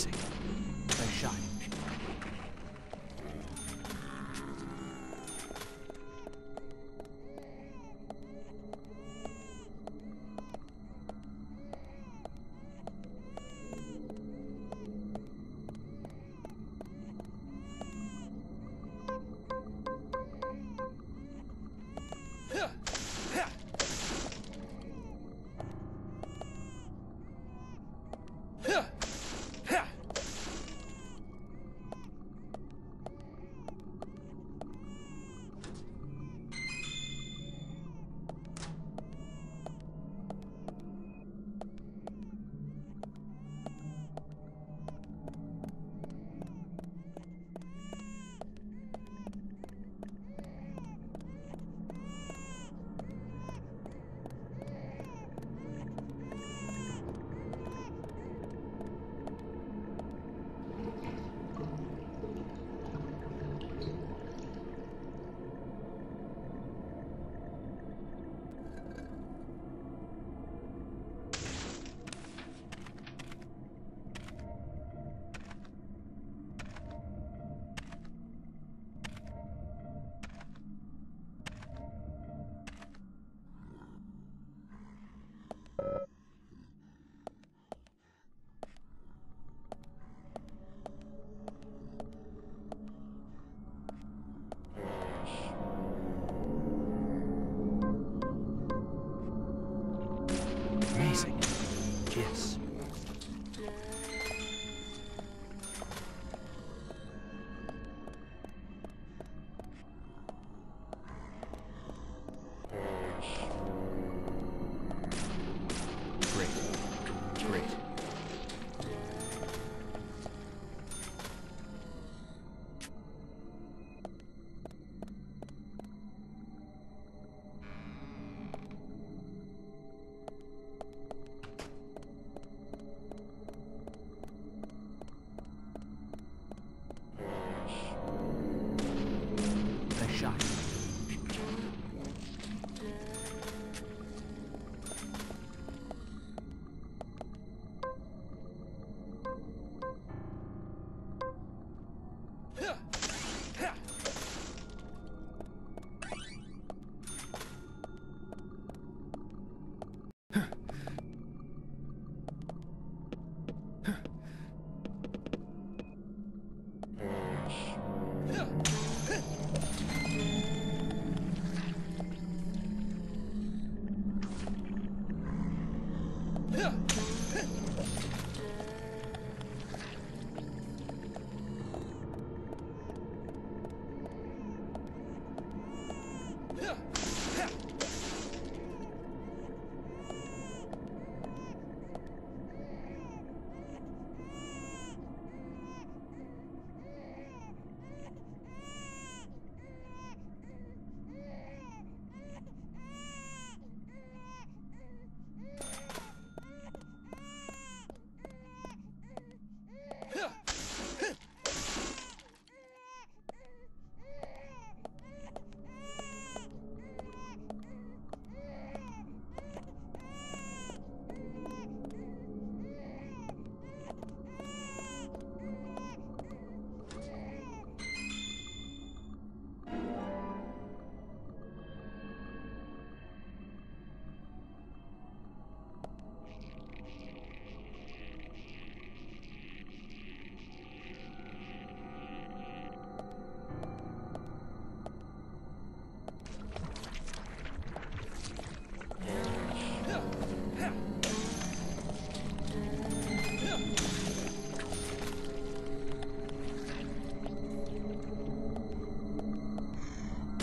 Amazing. Nice shot. Amazing. Yes. Great. Great. Nice shot.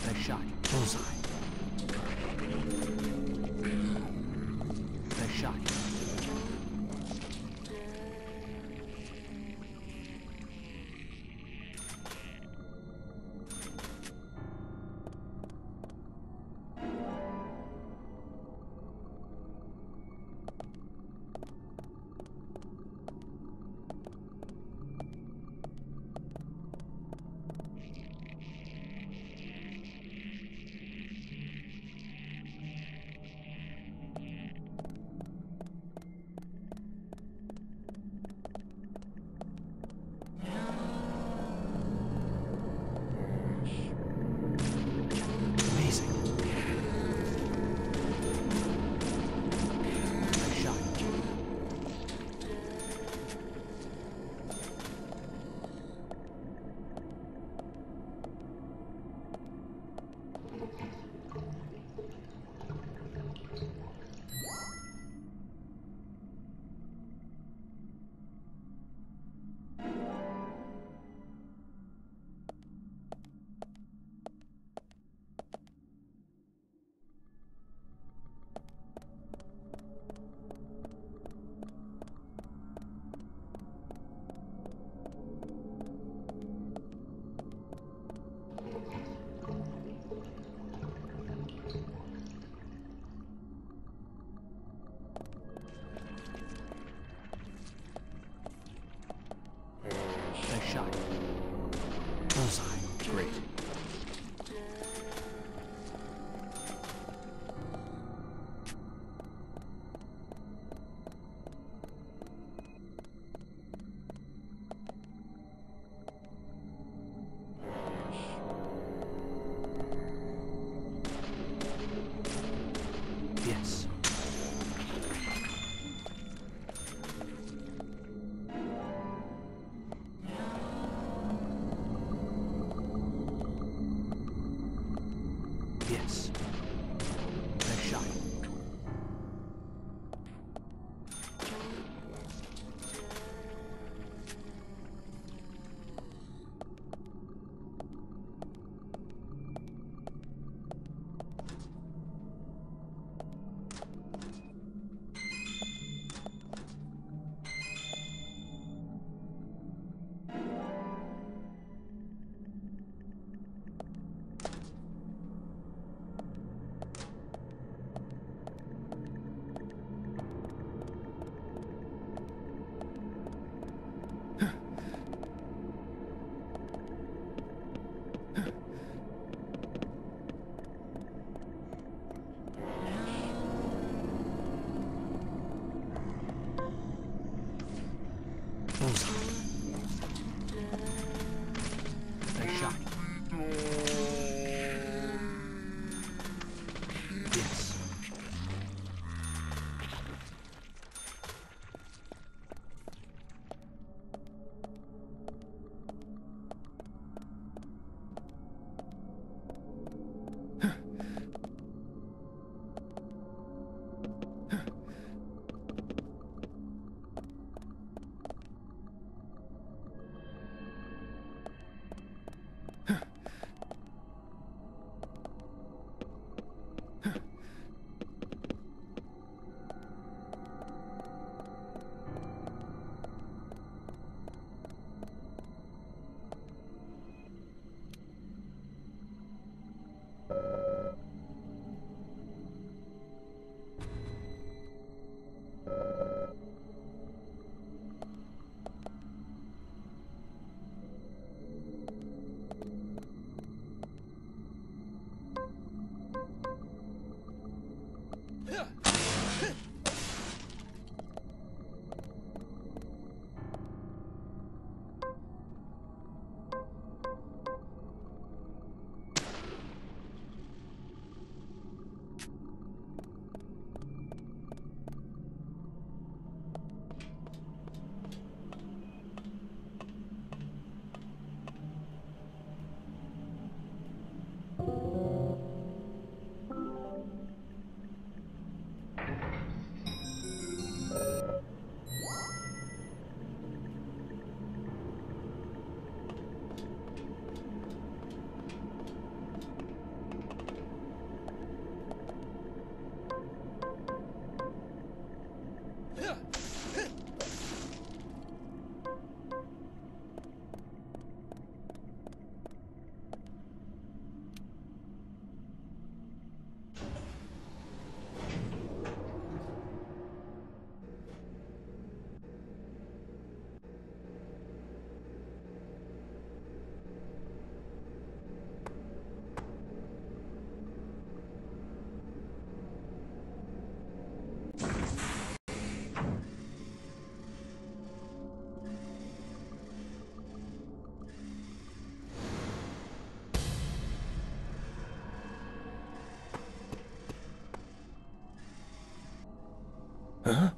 Nice shot. Bullseye. Nice shot. Yes. Nice shot. Bullseye. Nice shot. Yes. Huh?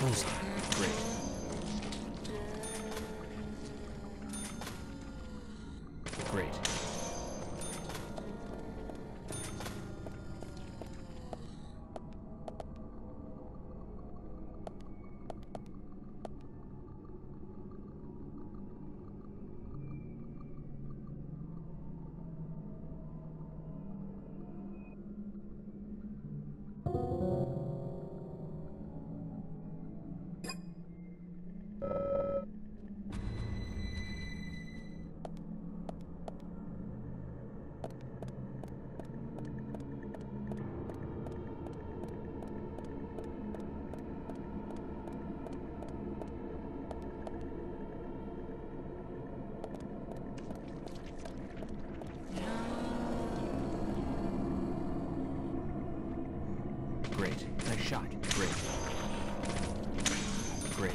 Bullseye. Great. Great. Great. Nice shot. Great. Great.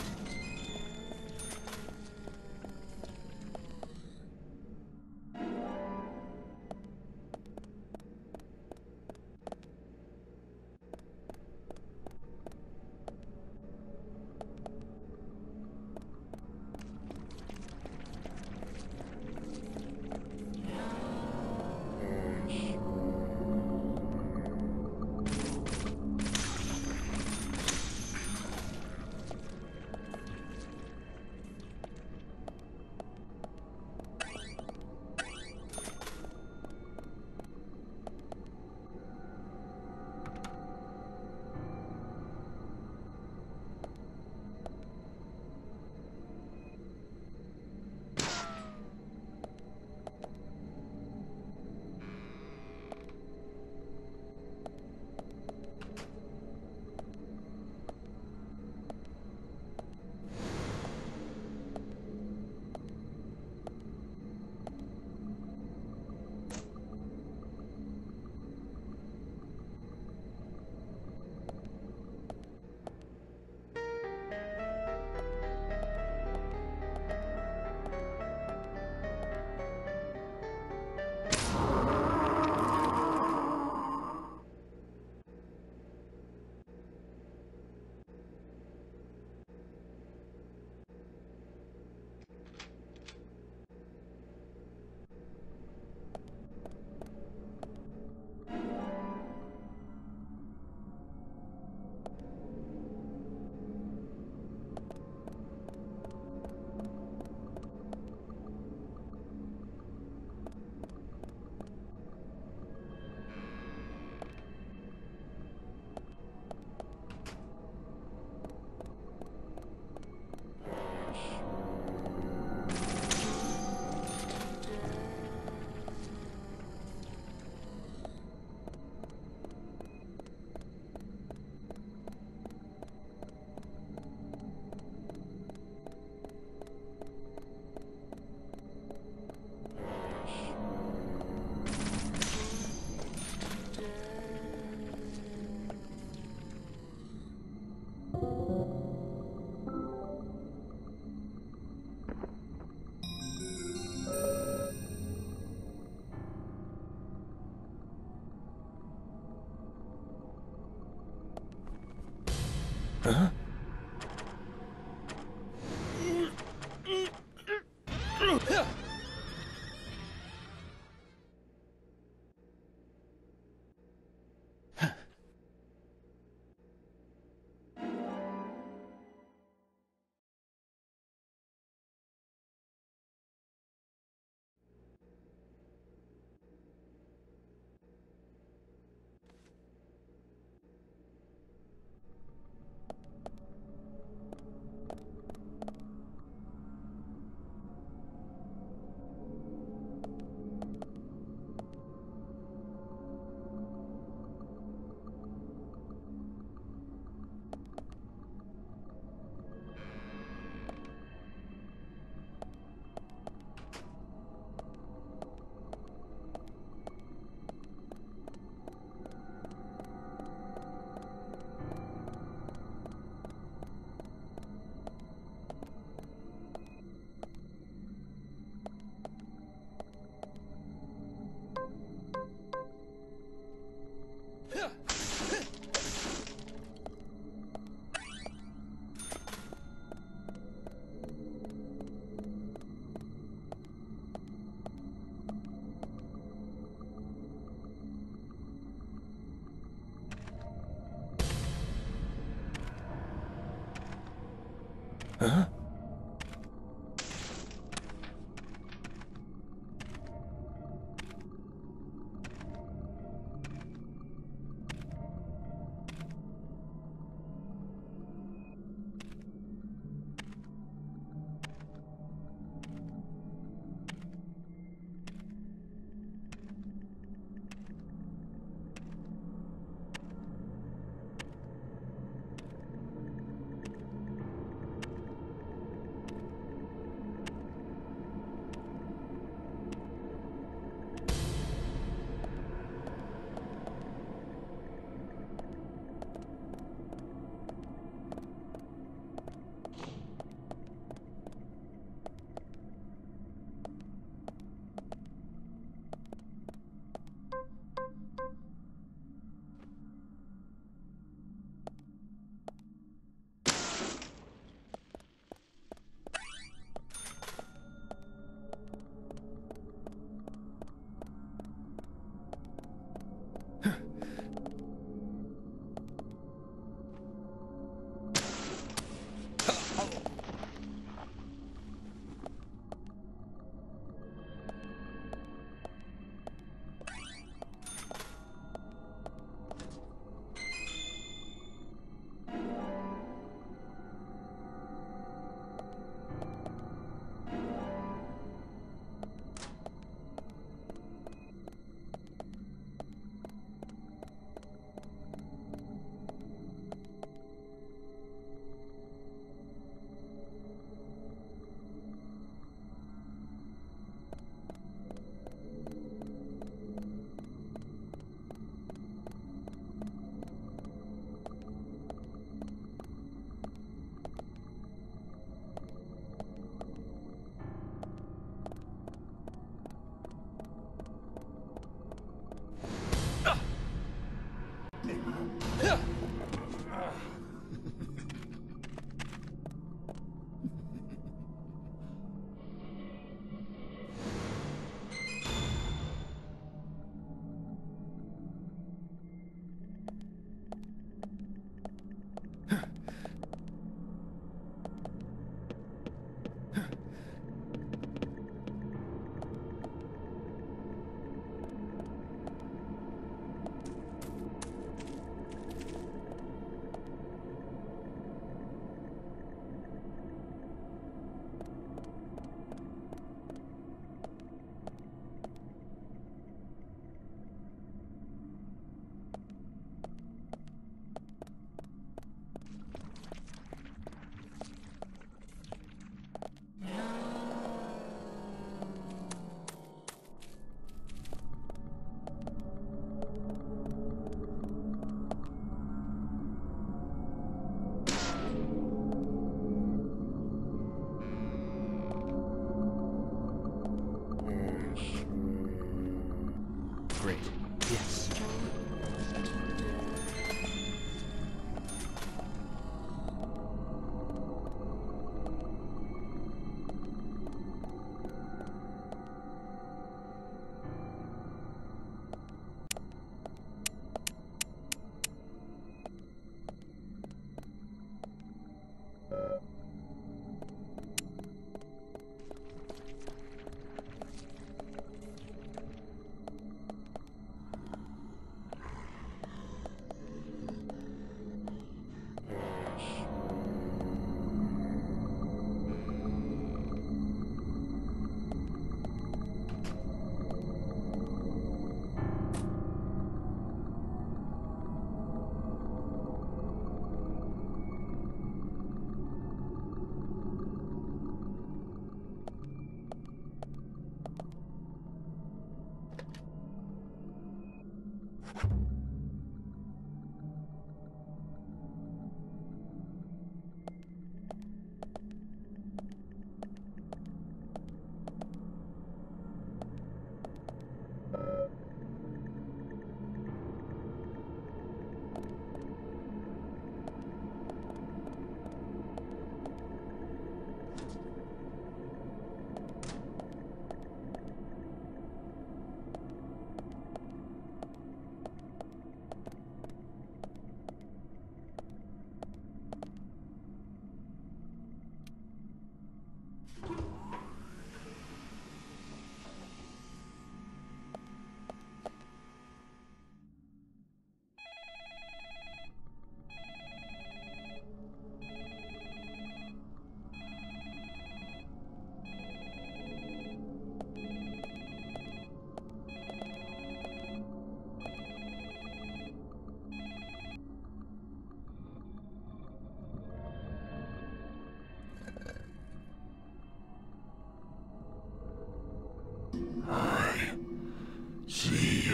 Huh? Huh? Great. Yes.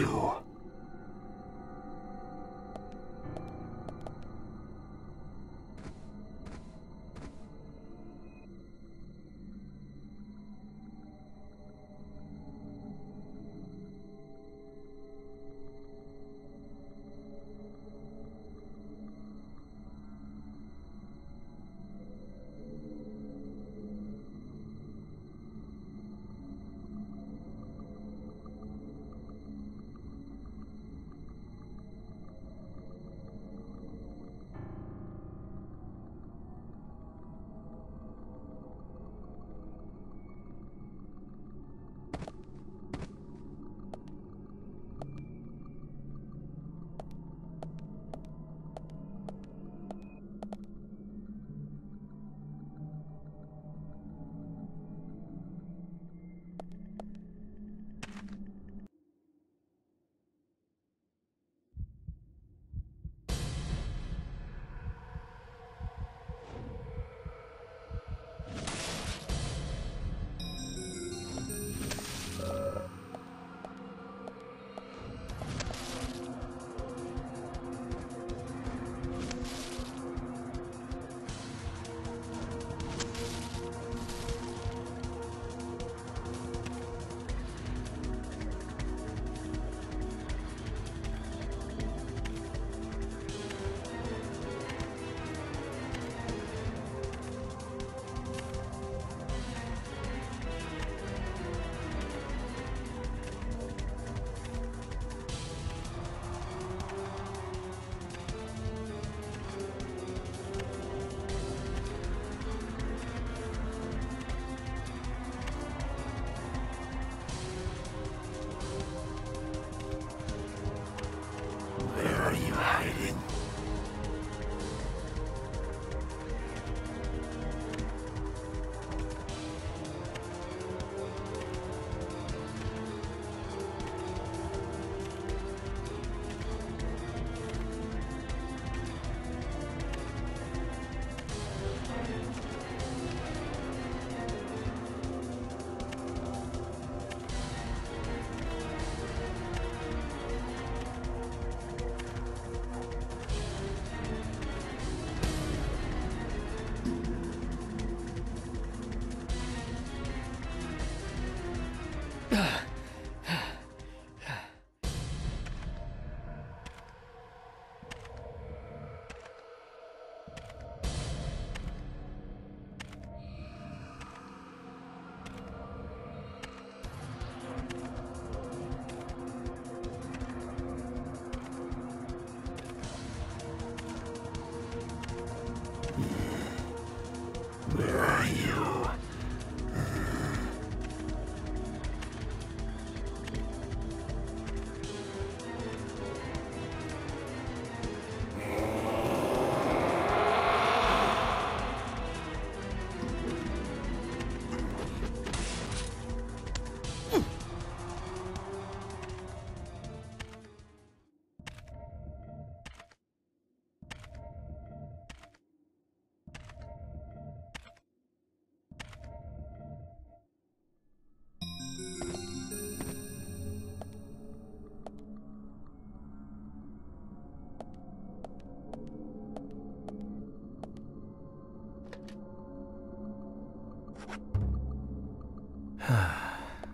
you? Where are you hiding? Where are you?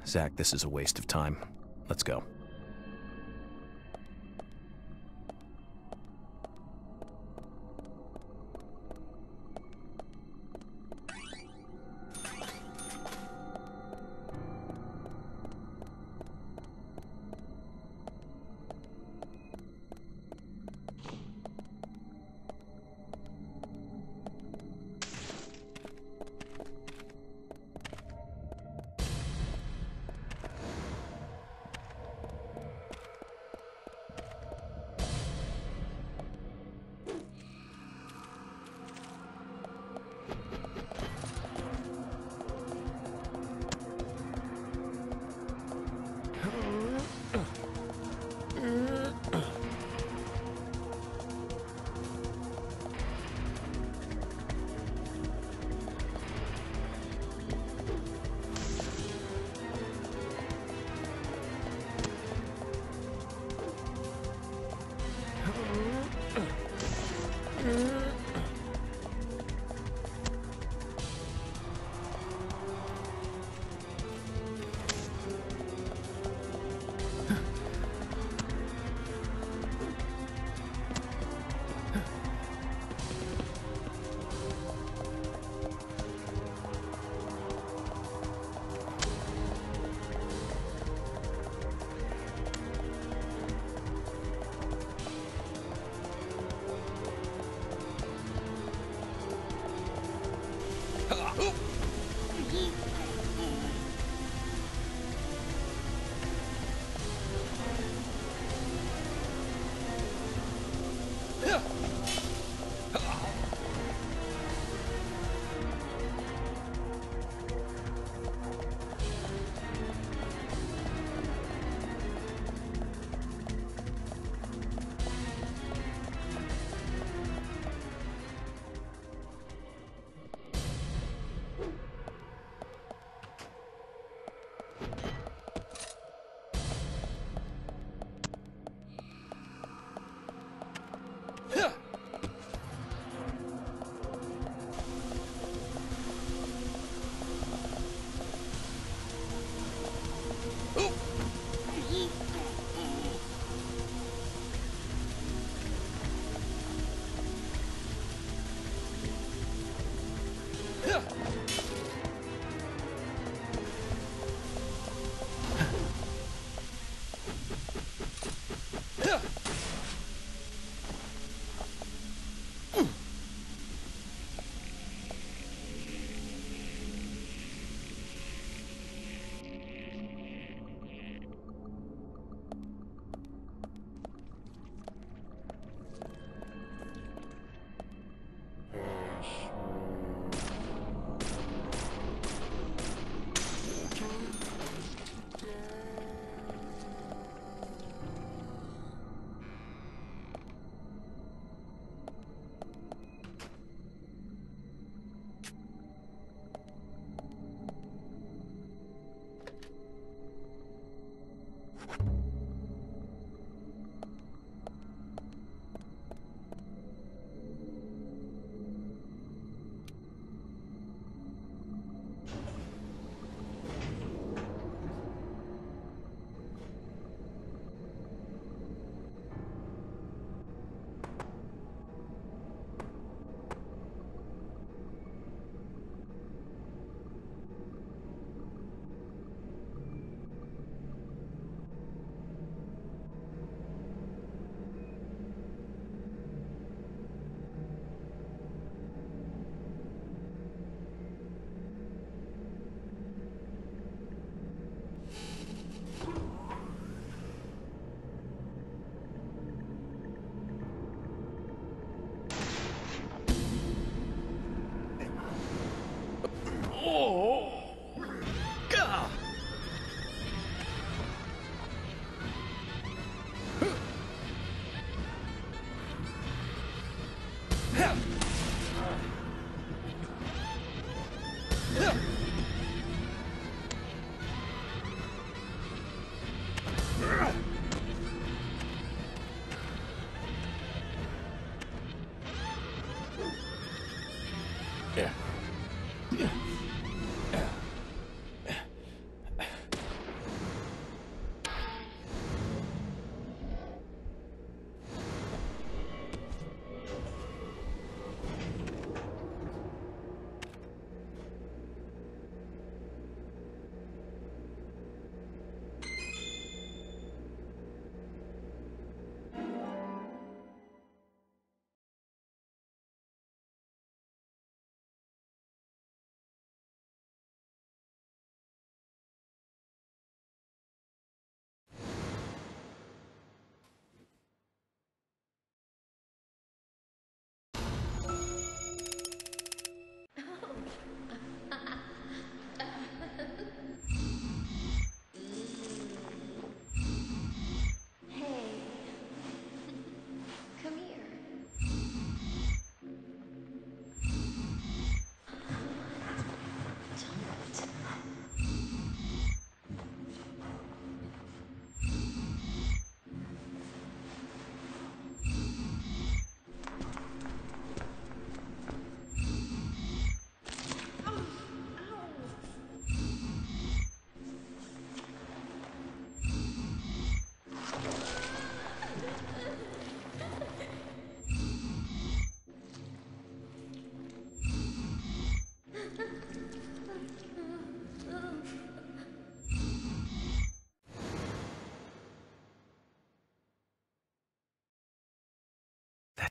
Zach, this is a waste of time. Let's go.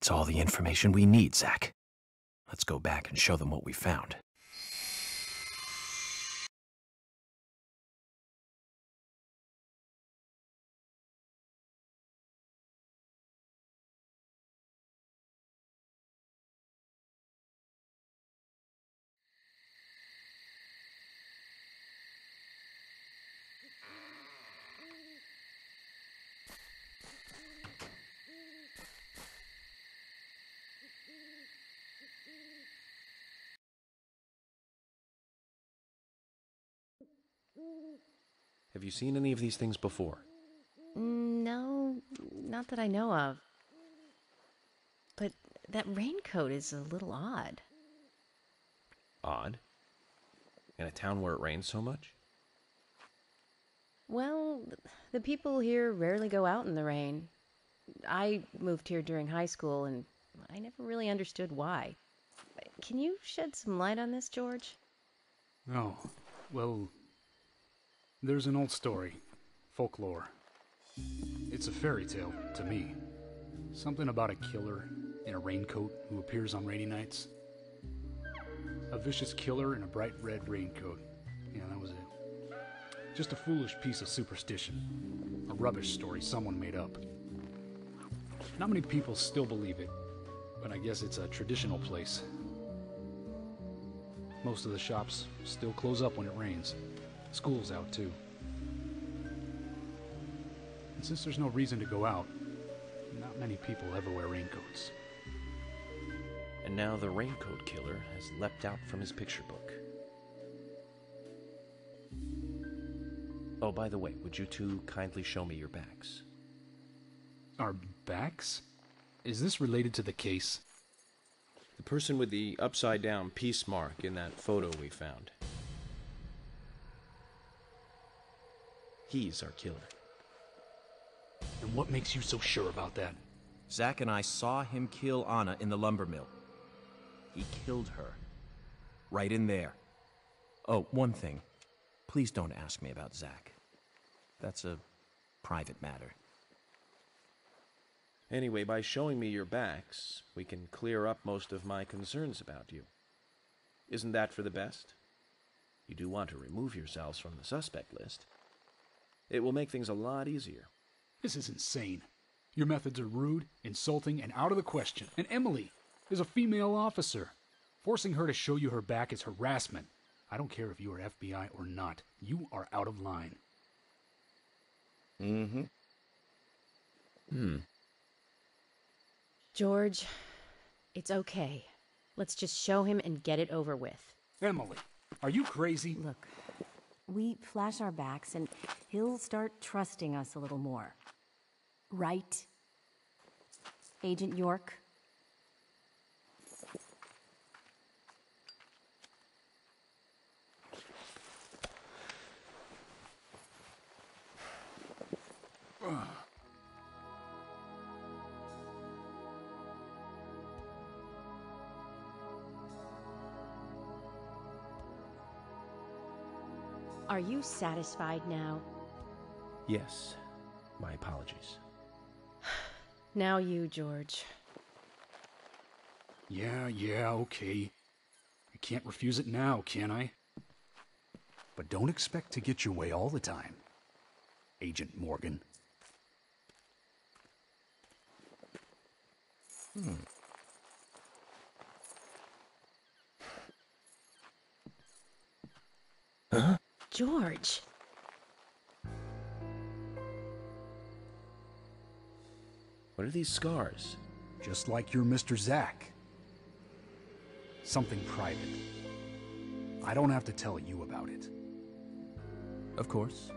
That's all the information we need, Zach. Let's go back and show them what we found. Have you seen any of these things before? No, not that I know of. But that raincoat is a little odd. Odd? In a town where it rains so much? Well, the people here rarely go out in the rain. I moved here during high school, and I never really understood why. Can you shed some light on this, George? Oh, well, there's an old story, folklore. It's a fairy tale, to me. Something about a killer in a raincoat who appears on rainy nights. A vicious killer in a bright red raincoat. Yeah, that was it. Just a foolish piece of superstition. A rubbish story someone made up. Not many people still believe it, but I guess it's a traditional place. Most of the shops still close up when it rains. School's out too. And since there's no reason to go out, not many people ever wear raincoats. And now the raincoat killer has leapt out from his picture book. Oh, by the way, would you two kindly show me your backs? Our backs? Is this related to the case? The person with the upside-down peace mark in that photo we found. He's our killer. And what makes you so sure about that? Zach and I saw him kill Anna in the lumber mill. He killed her. Right in there. Oh, one thing. Please don't ask me about Zach. That's a private matter. Anyway, by showing me your backs, we can clear up most of my concerns about you. Isn't that for the best? You do want to remove yourselves from the suspect list. It will make things a lot easier. This is insane. Your methods are rude, insulting, and out of the question. And Emily is a female officer. Forcing her to show you her back is harassment. I don't care if you are FBI or not. You are out of line. George, it's okay. Let's just show him and get it over with. Emily, are you crazy? Look, we flash our backs and he'll start trusting us a little more. Right? Agent York? Are you satisfied now? Yes, my apologies. Now you, George. Yeah, okay. I can't refuse it now, can I? But don't expect to get your way all the time, Agent Morgan. Huh? George! What are these scars? Just like your Mr. Zach. Something private. I don't have to tell you about it. Of course.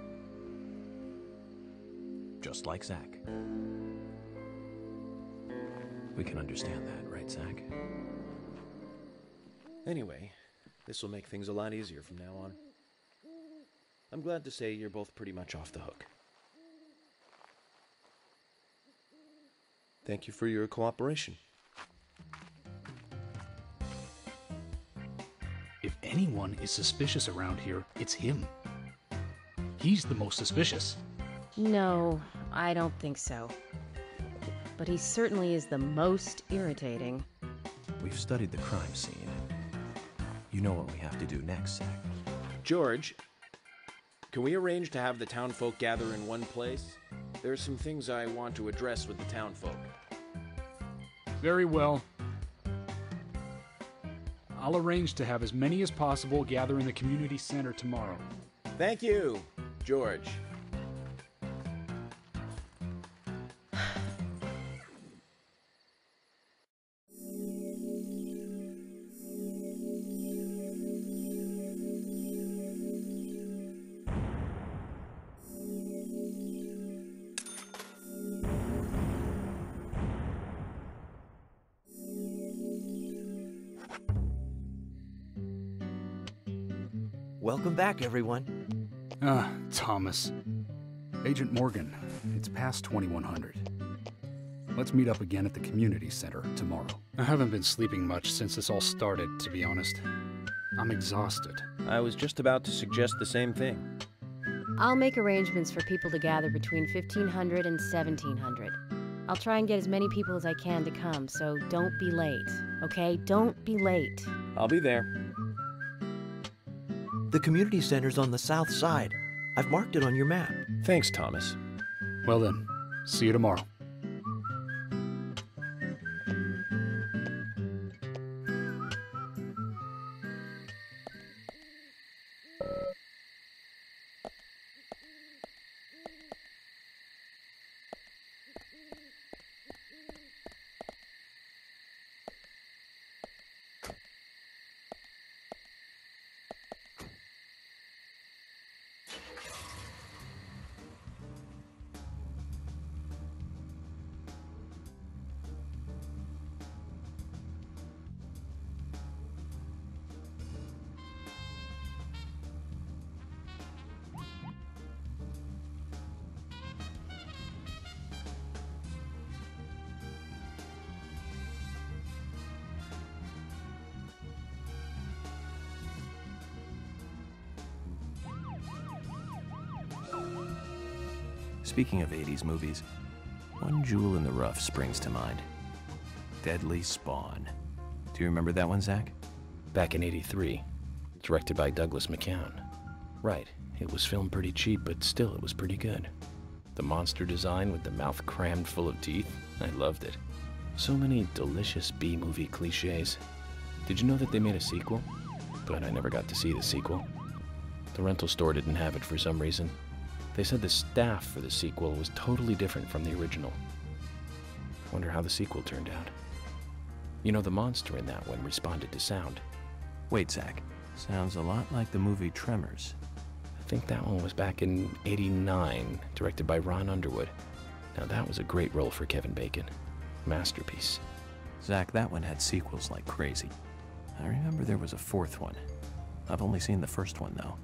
Just like Zach. We can understand that, right, Zach? Anyway, this will make things a lot easier from now on. I'm glad to say you're both pretty much off the hook. Thank you for your cooperation. If anyone is suspicious around here, it's him. He's the most suspicious. No, I don't think so. but he certainly is the most irritating. We've studied the crime scene. You know what we have to do next, Zach. George, can we arrange to have the townfolk gather in one place? There's some things I want to address with the townfolk. Very well. I'll arrange to have as many as possible gather in the community center tomorrow. Thank you, George. Welcome back, everyone. Thomas. Agent Morgan, it's past 2100. Let's meet up again at the community center tomorrow. I haven't been sleeping much since this all started, to be honest. I'm exhausted. I was just about to suggest the same thing. I'll make arrangements for people to gather between 1500 and 1700. I'll try and get as many people as I can to come, so don't be late, okay? Don't be late. I'll be there. The community center's on the south side. I've marked it on your map. Thanks, Thomas. Well then, see you tomorrow. Speaking of 80s movies, one jewel in the rough springs to mind. Deadly Spawn. Do you remember that one, Zach? Back in '83, directed by Douglas McCown. Right, it was filmed pretty cheap, but still it was pretty good. The monster design with the mouth crammed full of teeth, I loved it. So many delicious B-movie cliches. Did you know that they made a sequel? But I never got to see the sequel. The rental store didn't have it for some reason. They said the staff for the sequel was totally different from the original. Wonder how the sequel turned out. You know, the monster in that one responded to sound. Wait, Zach. Sounds a lot like the movie Tremors. I think that one was back in '89, directed by Ron Underwood. Now that was a great role for Kevin Bacon. Masterpiece. Zach, that one had sequels like crazy. I remember there was a fourth one. I've only seen the first one, though.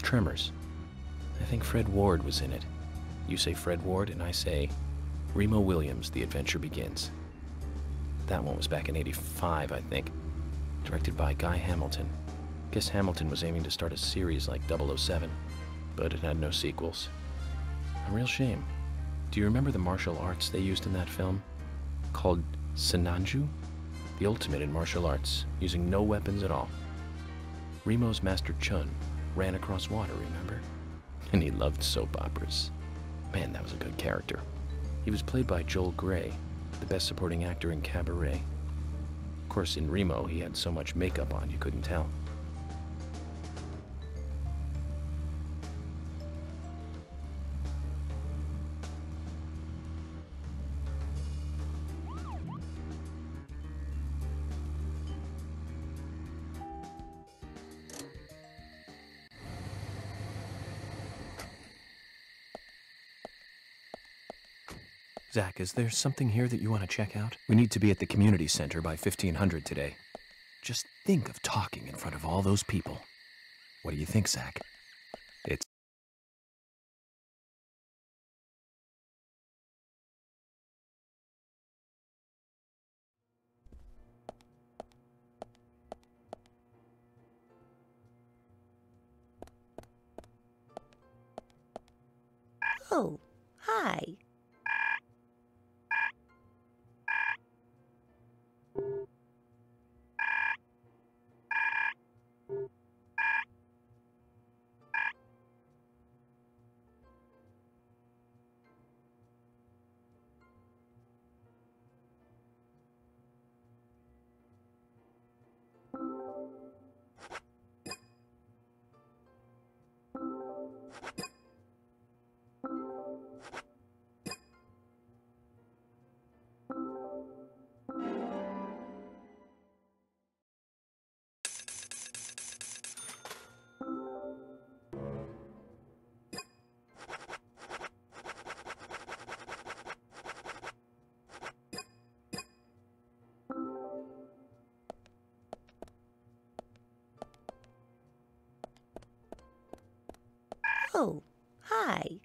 Tremors. I think Fred Ward was in it. You say Fred Ward, and I say Remo Williams, The Adventure Begins. That one was back in '85, I think. Directed by Guy Hamilton. Guess Hamilton was aiming to start a series like 007, but it had no sequels. A real shame. Do you remember the martial arts they used in that film? Called Senanju? The ultimate in martial arts, using no weapons at all. Remo's Master Chun ran across water, remember? And he loved soap operas. Man, that was a good character. He was played by Joel Grey, the best supporting actor in Cabaret. Of course, in Remo, he had so much makeup on you couldn't tell. Zach, is there something here that you want to check out? We need to be at the community center by 1500 today. Just think of talking in front of all those people. What do you think, Zach? It's... Oh, hi. Oh, hi.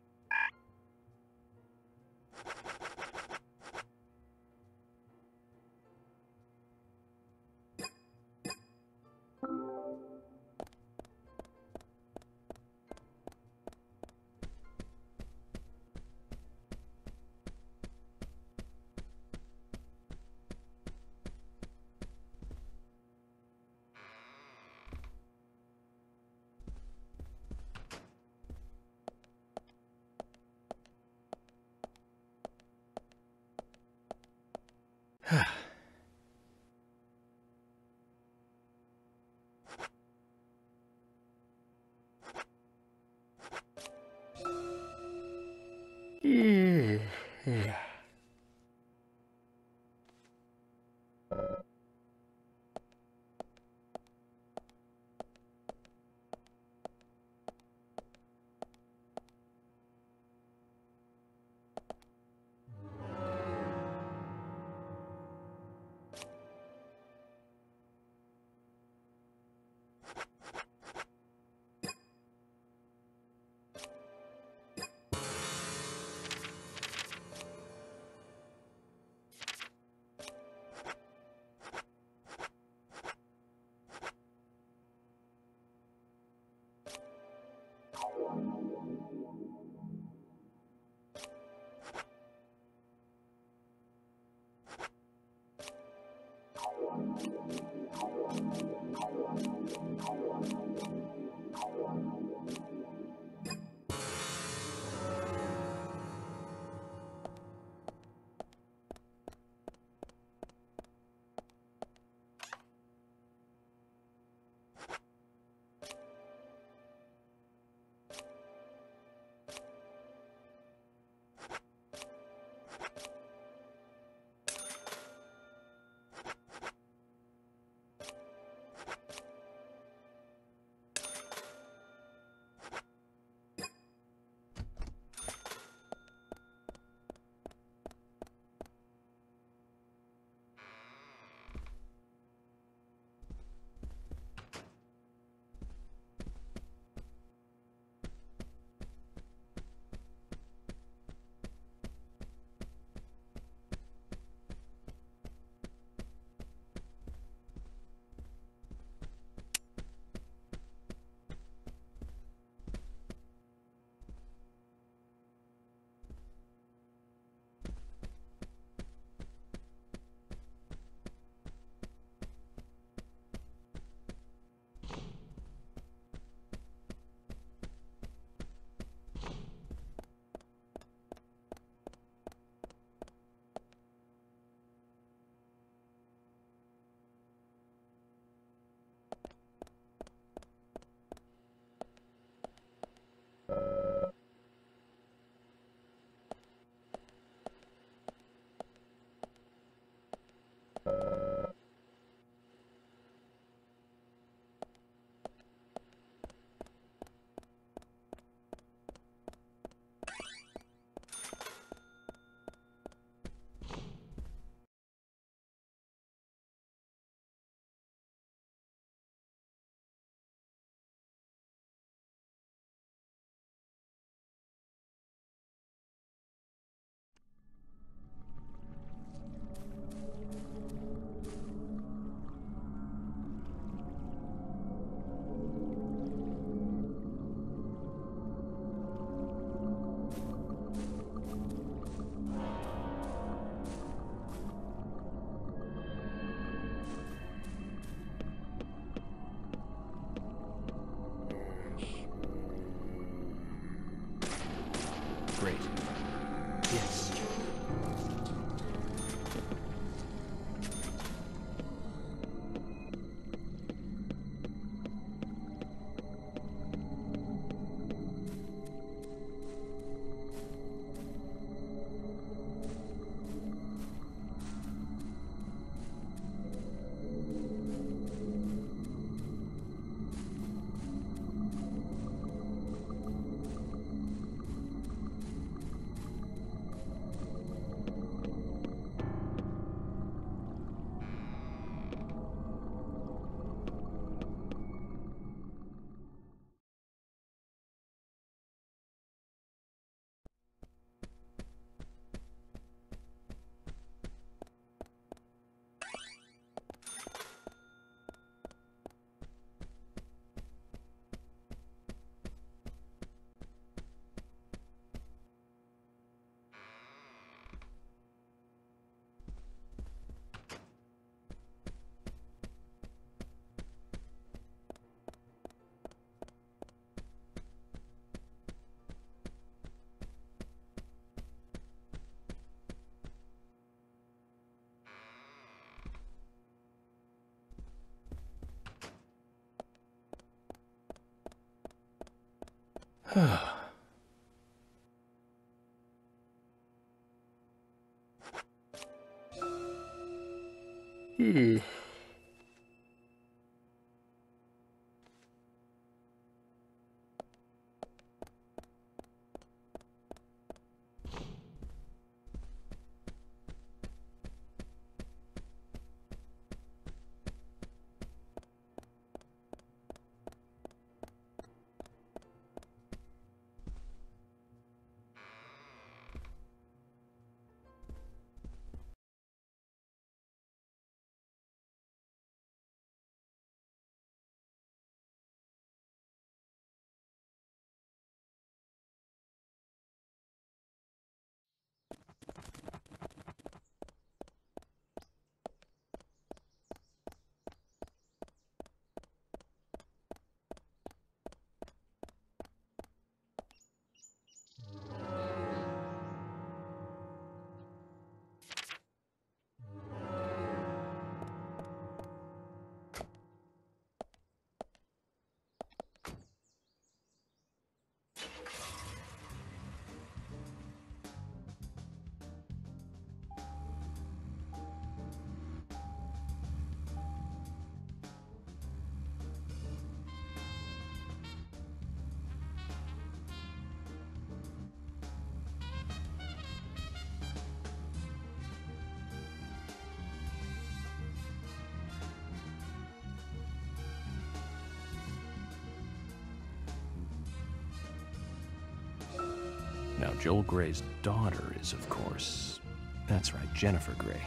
Now, Joel Gray's daughter is, of course... That's right, Jennifer Gray.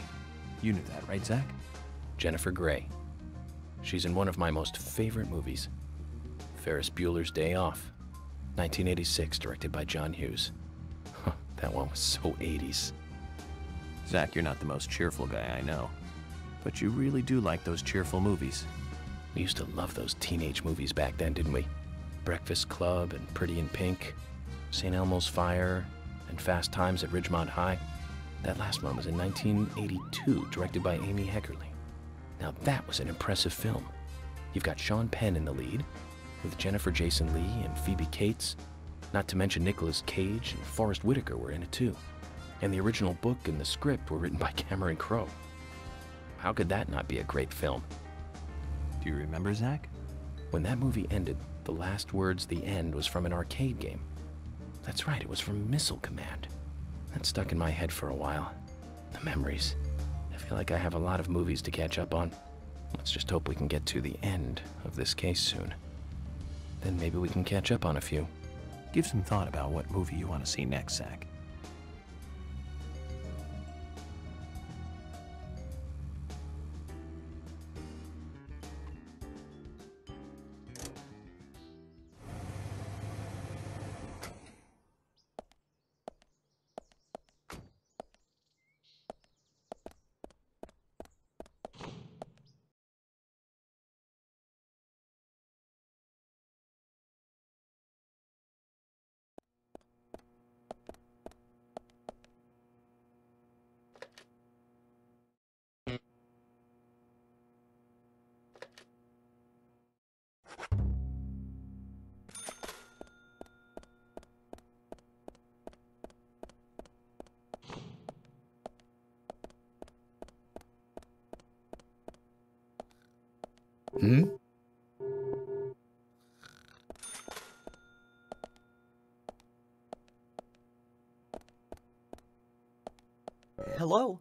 You knew that, right, Zach? Jennifer Gray. She's in one of my most favorite movies, Ferris Bueller's Day Off, 1986, directed by John Hughes. That one was so 80s. Zach, you're not the most cheerful guy I know, but you really do like those cheerful movies. We used to love those teenage movies back then, didn't we? Breakfast Club and Pretty in Pink, St. Elmo's Fire, and Fast Times at Ridgemont High. That last one was in 1982, directed by Amy Heckerling. Now that was an impressive film. You've got Sean Penn in the lead, with Jennifer Jason Leigh and Phoebe Cates, not to mention Nicolas Cage and Forrest Whitaker were in it too. And the original book and the script were written by Cameron Crowe. How could that not be a great film? Do you remember, Zach? When that movie ended, the last words, "the end," was from an arcade game. That's right, it was from Missile Command. That stuck in my head for a while. The memories. I feel like I have a lot of movies to catch up on. Let's just hope we can get to the end of this case soon. Then maybe we can catch up on a few. Give some thought about what movie you want to see next, Zach. Hello?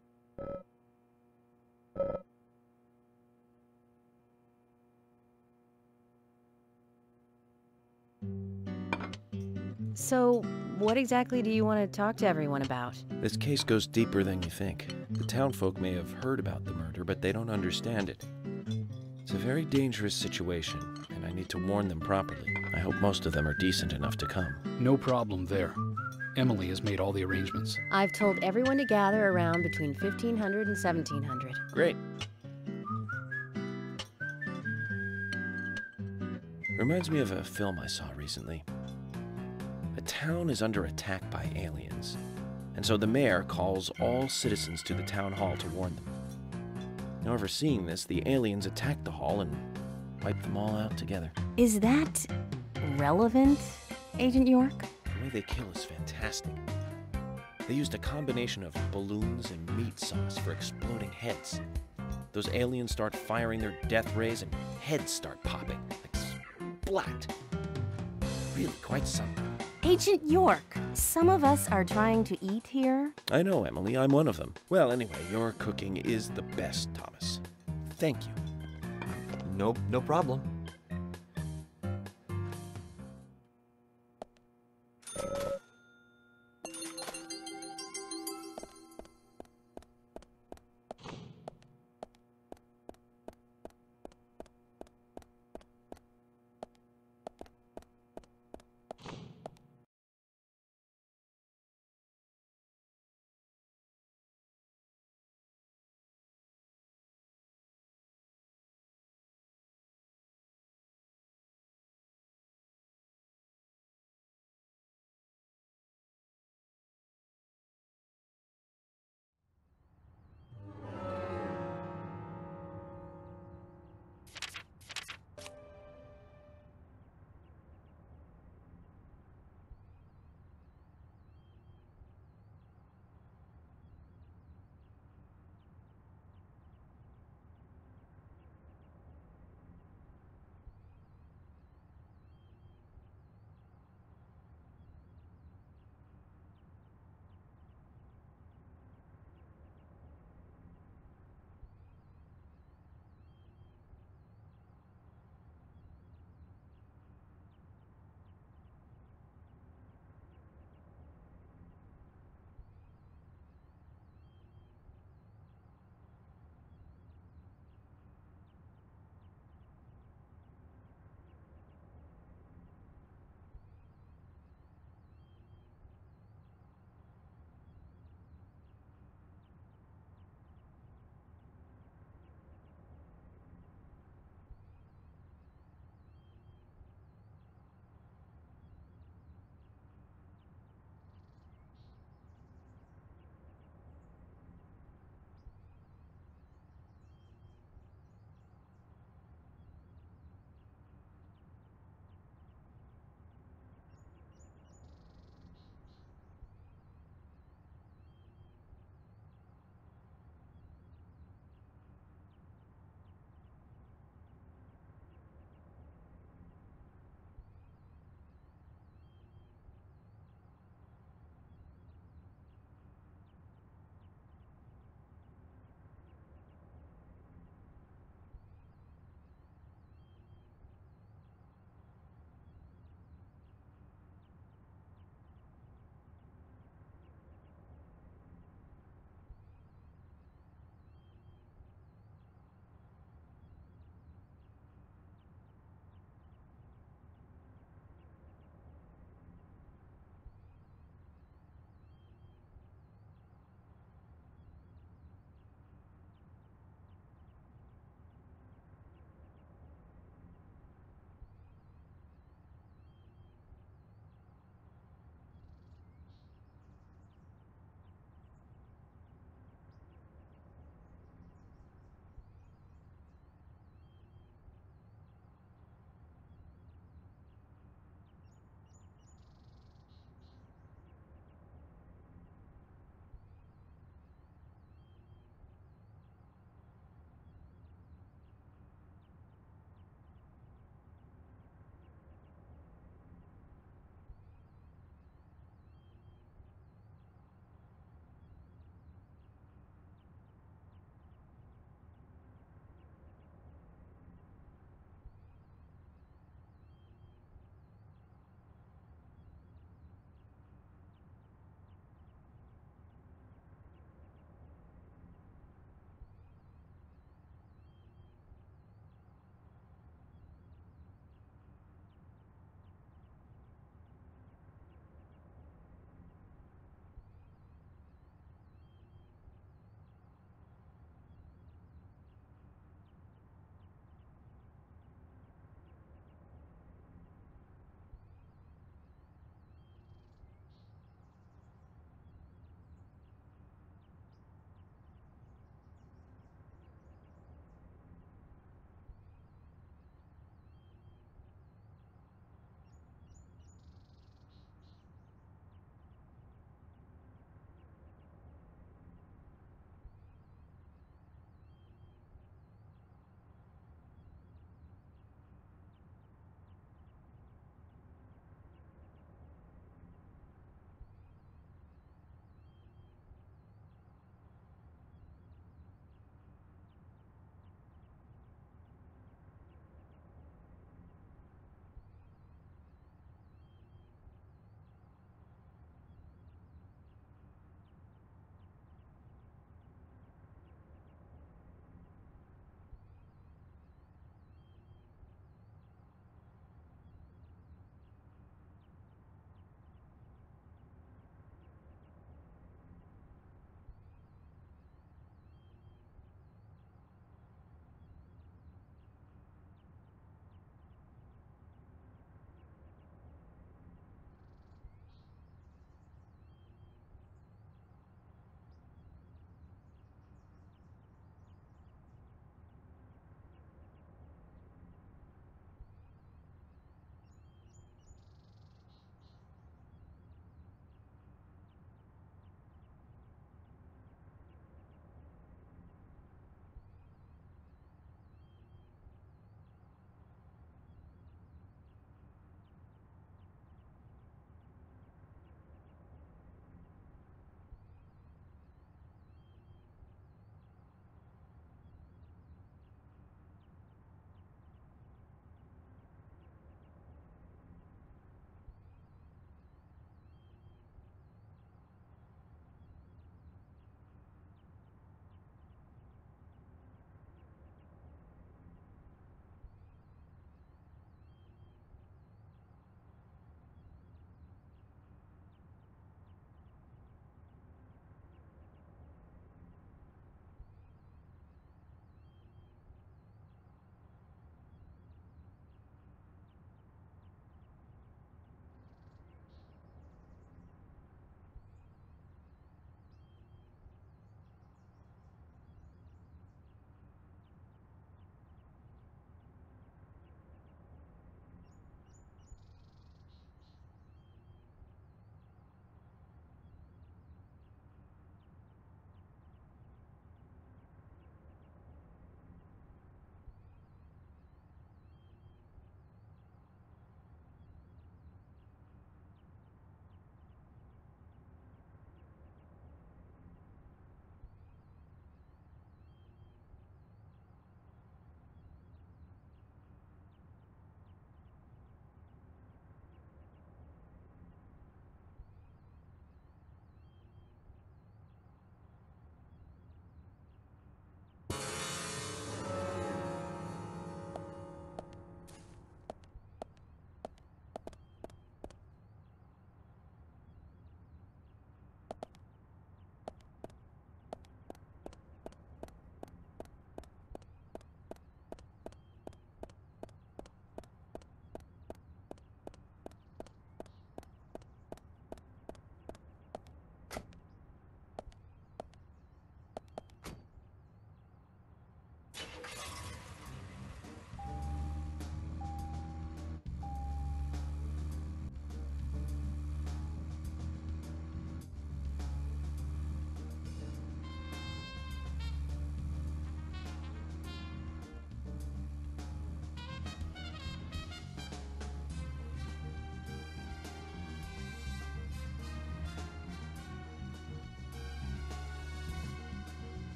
So, what exactly do you want to talk to everyone about? This case goes deeper than you think. The townfolk may have heard about the murder, but they don't understand it. It's a very dangerous situation, and I need to warn them properly. I hope most of them are decent enough to come. No problem there. Emily has made all the arrangements. I've told everyone to gather around between 1500 and 1700. Great. Reminds me of a film I saw recently. A town is under attack by aliens, and so the mayor calls all citizens to the town hall to warn them. However, seeing this, the aliens attack the hall and wipe them all out together. Is that relevant? Agent York? The way they kill is fantastic. They used a combination of balloons and meat sauce for exploding heads. Those aliens start firing their death rays and heads start popping, like splat. Really quite something. Agent York, some of us are trying to eat here. I know, Emily, I'm one of them. Well, anyway, your cooking is the best, Thomas. Thank you. Nope, no problem.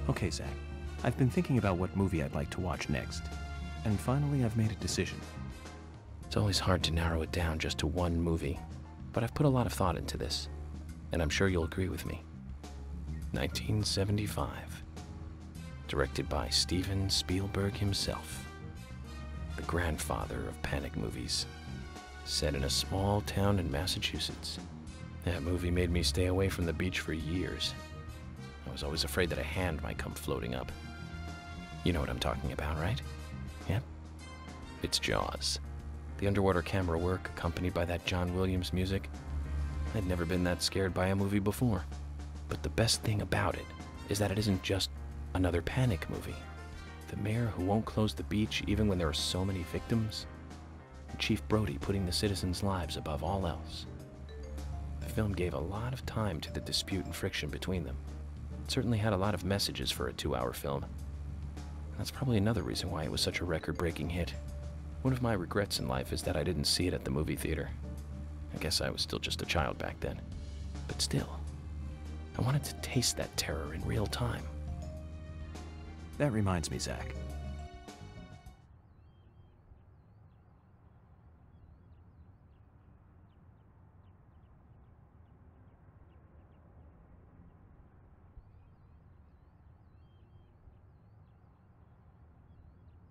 Okay, Zach. I've been thinking about what movie I'd like to watch next. And finally, I've made a decision. It's always hard to narrow it down just to one movie, but I've put a lot of thought into this, and I'm sure you'll agree with me. 1975. Directed by Steven Spielberg himself. The grandfather of panic movies. Set in a small town in Massachusetts. That movie made me stay away from the beach for years. I was always afraid that a hand might come floating up. You know what I'm talking about, right? Yep. It's Jaws. The underwater camera work accompanied by that John Williams music. I'd never been that scared by a movie before. But the best thing about it is that it isn't just another panic movie. The mayor who won't close the beach even when there are so many victims. And Chief Brody putting the citizens' lives above all else. The film gave a lot of time to the dispute and friction between them. It certainly had a lot of messages for a 2-hour film. And that's probably another reason why it was such a record-breaking hit. One of my regrets in life is that I didn't see it at the movie theater. I guess I was still just a child back then. But still, I wanted to taste that terror in real time. That reminds me, Zach.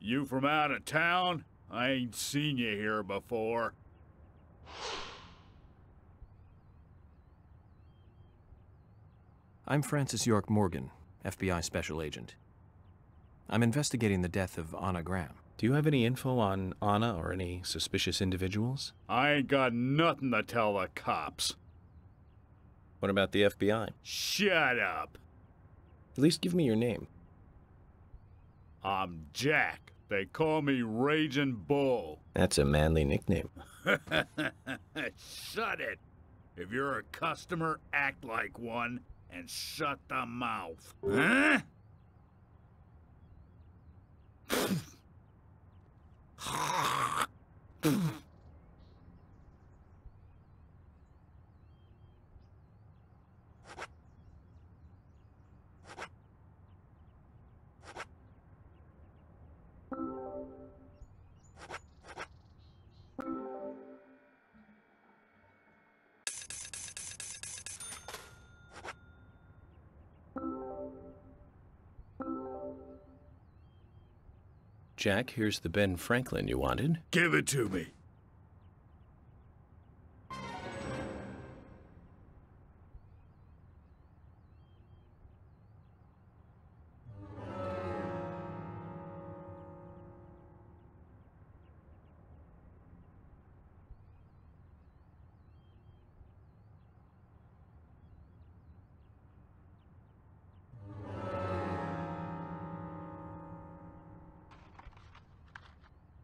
You from out of town? I ain't seen you here before. I'm Francis York Morgan, FBI Special Agent. I'm investigating the death of Anna Graham. Do you have any info on Anna or any suspicious individuals? I ain't got nothing to tell the cops. What about the FBI? Shut up. At least give me your name. I'm Jack. They call me Raging Bull. That's a manly nickname. Shut it. If you're a customer, act like one and shut the mouth. Huh? Jack, here's the Ben Franklin you wanted. Give it to me.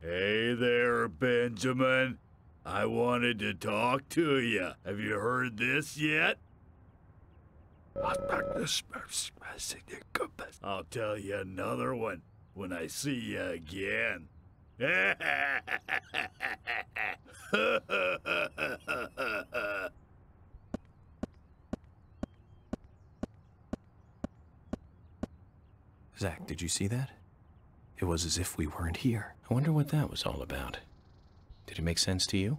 Hey there, Benjamin. I wanted to talk to you. Have you heard this yet? I'll tell you another one when I see you again. Zach, did you see that? It was as if we weren't here. I wonder what that was all about. Did it make sense to you?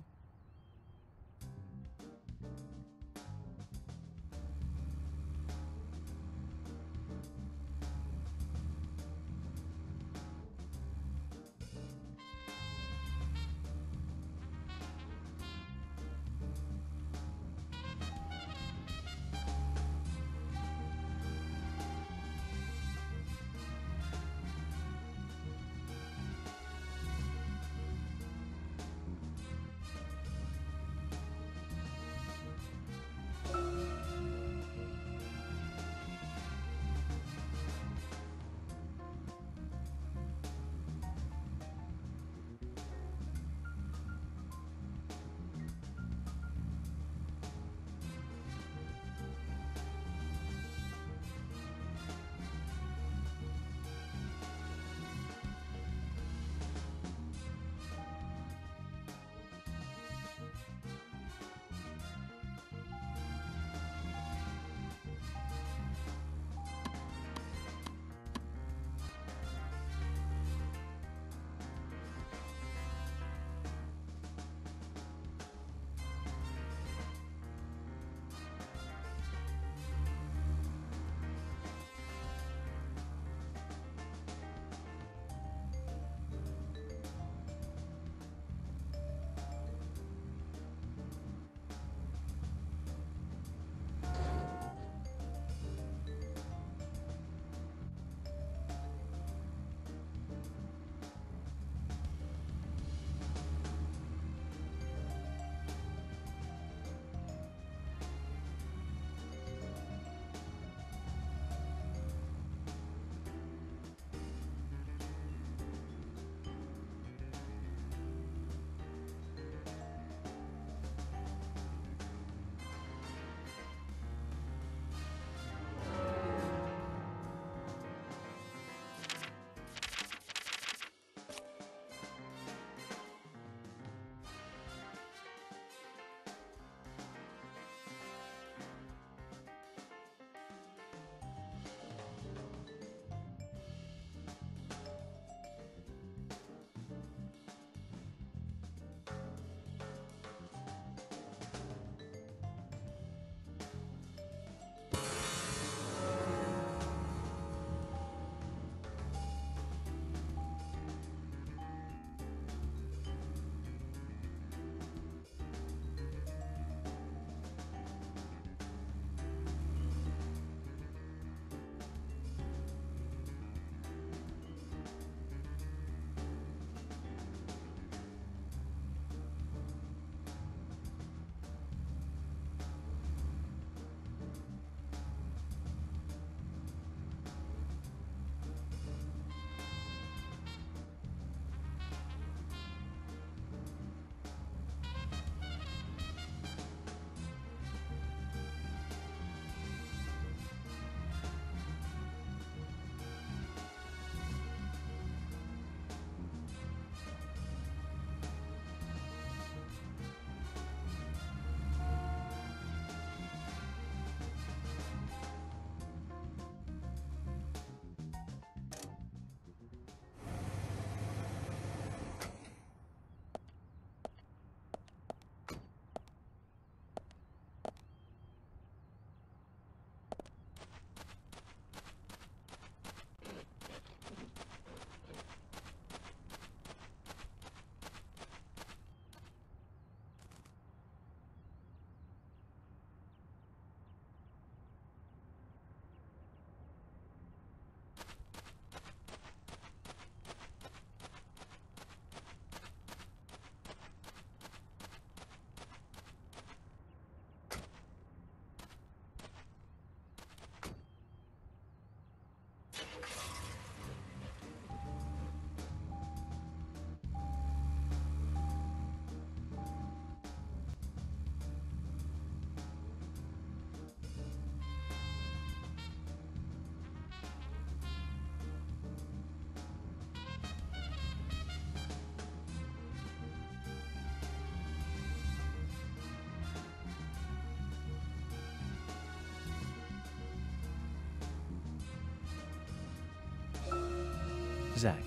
Zach,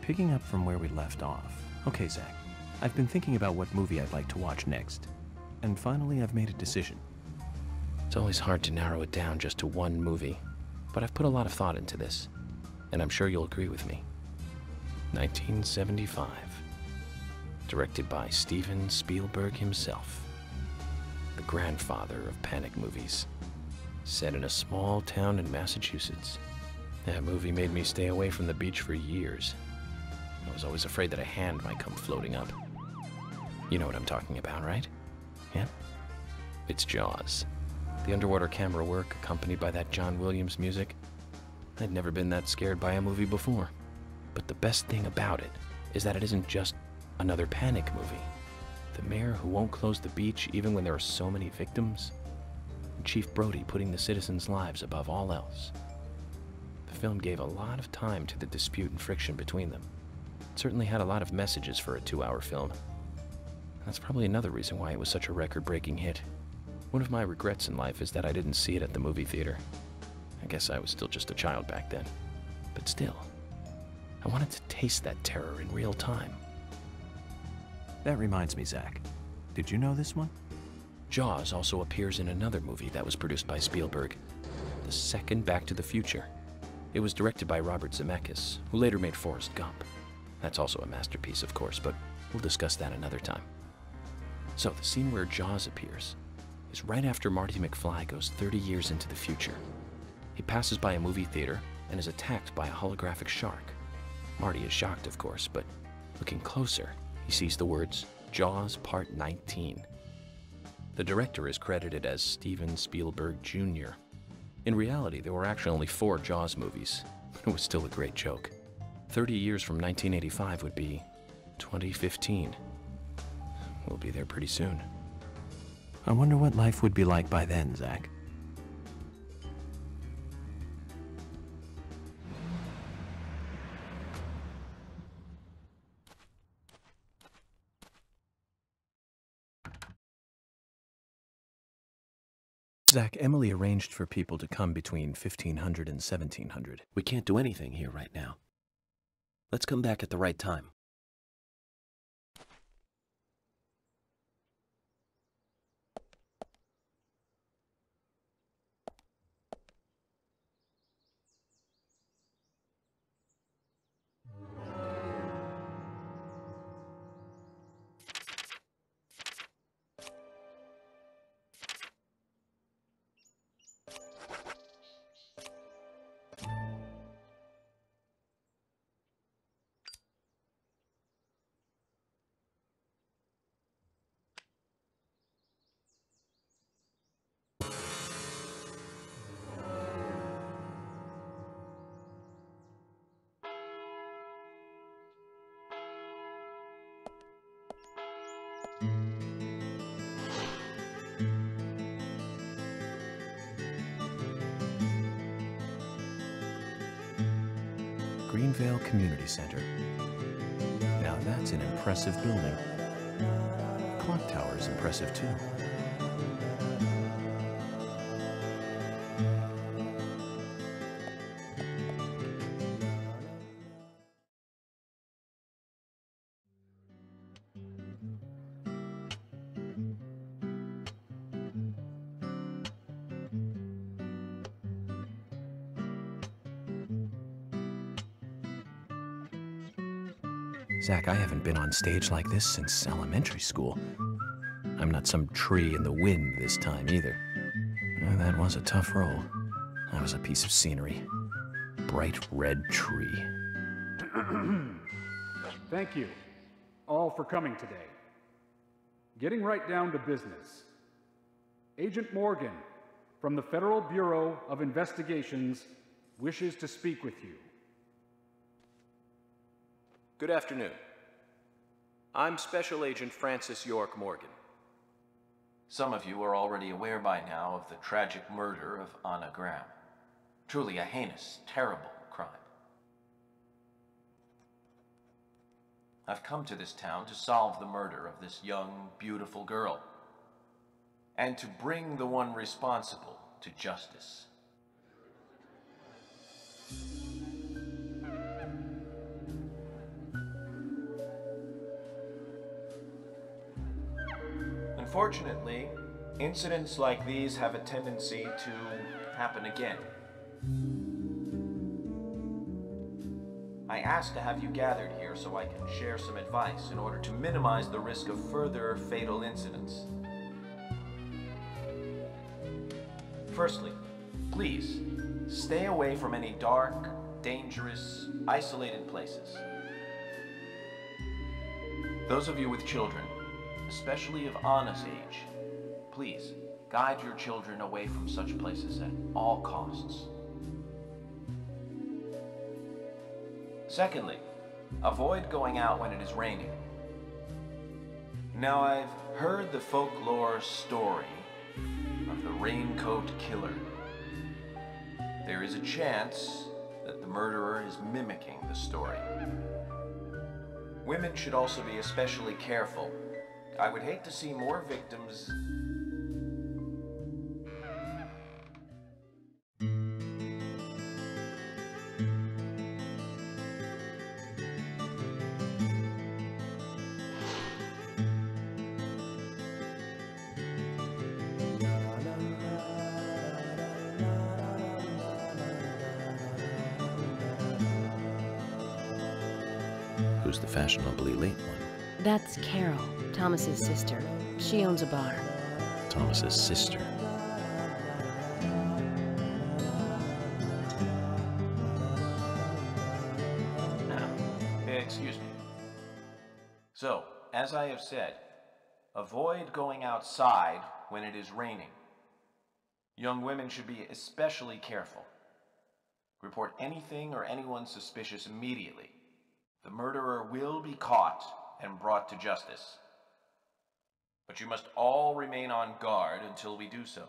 picking up from where we left off. Okay, Zach, I've been thinking about what movie I'd like to watch next. And finally, I've made a decision. It's always hard to narrow it down just to one movie, but I've put a lot of thought into this, and I'm sure you'll agree with me. 1975. Directed by Steven Spielberg himself. The grandfather of panic movies. Set in a small town in Massachusetts. That movie made me stay away from the beach for years. I was always afraid that a hand might come floating up. You know what I'm talking about, right? Yeah? It's Jaws. The underwater camera work accompanied by that John Williams music. I'd never been that scared by a movie before. But the best thing about it is that it isn't just another panic movie. The mayor who won't close the beach even when there are so many victims. And Chief Brody putting the citizens' lives above all else. The film gave a lot of time to the dispute and friction between them. It certainly had a lot of messages for a 2-hour film. That's probably another reason why it was such a record-breaking hit. One of my regrets in life is that I didn't see it at the movie theater. I guess I was still just a child back then. But still, I wanted to taste that terror in real time. That reminds me, Zach. Did you know this one? Jaws also appears in another movie that was produced by Spielberg, the second Back to the Future. It was directed by Robert Zemeckis, who later made Forrest Gump. That's also a masterpiece, of course, but we'll discuss that another time. So, the scene where Jaws appears is right after Marty McFly goes 30 years into the future. He passes by a movie theater and is attacked by a holographic shark. Marty is shocked, of course, but looking closer, he sees the words, Jaws Part 19. The director is credited as Steven Spielberg Jr. In reality, there were actually only 4 Jaws movies. It was still a great joke. 30 years from 1985 would be 2015. We'll be there pretty soon. I wonder what life would be like by then, Zach. Zach, Emily arranged for people to come between 1500 and 1700. We can't do anything here right now. Let's come back at the right time. Greenvale Community Center. Now that's an impressive building. Clock Tower is impressive too. Zach, I haven't been on stage like this since elementary school. I'm not some tree in the wind this time either. That was a tough role. I was a piece of scenery. Bright red tree. Thank you, all for coming today. Getting right down to business. Agent Morgan, from the Federal Bureau of Investigations, wishes to speak with you. Good afternoon. I'm Special Agent Francis York Morgan. Some of you are already aware by now of the tragic murder of Anna Graham. Truly a heinous, terrible crime. I've come to this town to solve the murder of this young, beautiful girl, and to bring the one responsible to justice. Unfortunately, incidents like these have a tendency to happen again. I asked to have you gathered here so I can share some advice in order to minimize the risk of further fatal incidents. Firstly, please, stay away from any dark, dangerous, isolated places. Those of you with children, especially of Anna's age, please, guide your children away from such places at all costs. Secondly, avoid going out when it is raining. Now, I've heard the folklore story of the raincoat killer. There is a chance that the murderer is mimicking the story. Women should also be especially careful. I would hate to see more victims. Who's the fashionably late one? That's Carol, Thomas's sister. She owns a bar. Thomas's sister. Excuse me. So, as I have said, avoid going outside when it is raining. Young women should be especially careful. Report anything or anyone suspicious immediately. The murderer will be caught and brought to justice. But you must all remain on guard until we do so.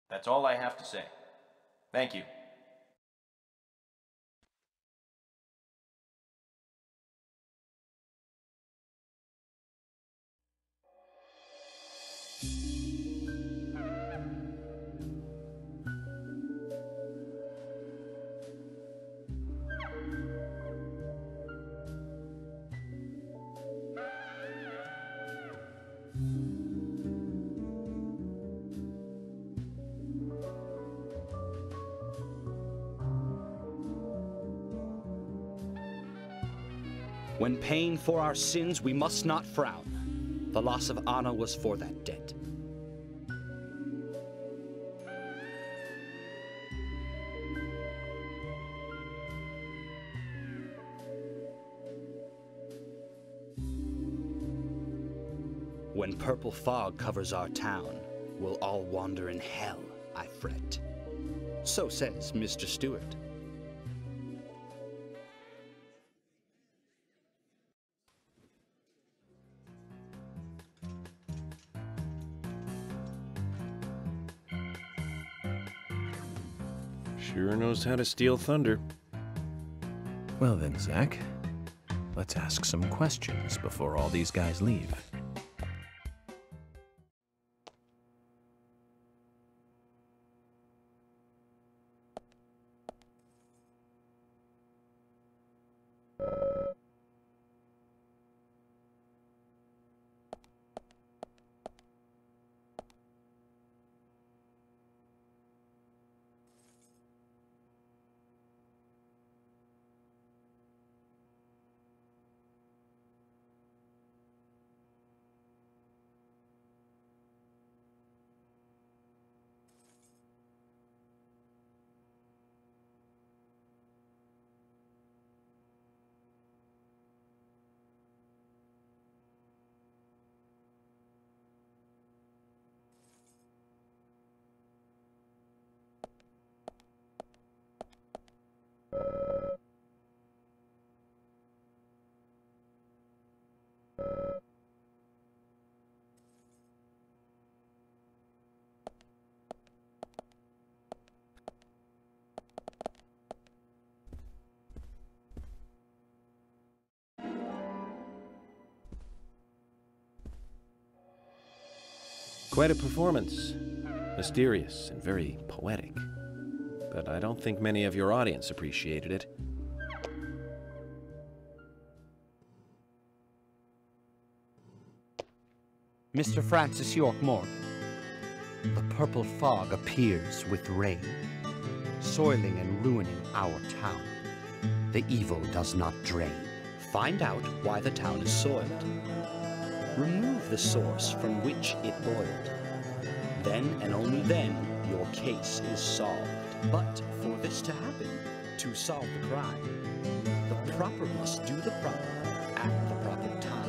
That's all I have to say. Thank you. When paying for our sins, we must not frown. The loss of Anna was for that debt. When purple fog covers our town, we'll all wander in hell, I fret. So says Mr. Stewart. Sure knows how to steal thunder. Well then, Zach, let's ask some questions before all these guys leave. Quite a performance. Mysterious and very poetic. But I don't think many of your audience appreciated it. Mr. Francis York Morgan. The purple fog appears with rain, soiling and ruining our town. The evil does not drain. Find out why the town is soiled. Remove the source from which it boiled. Then and only then your case is solved. But for this to happen, to solve the crime, the proper must do the proper at the proper time.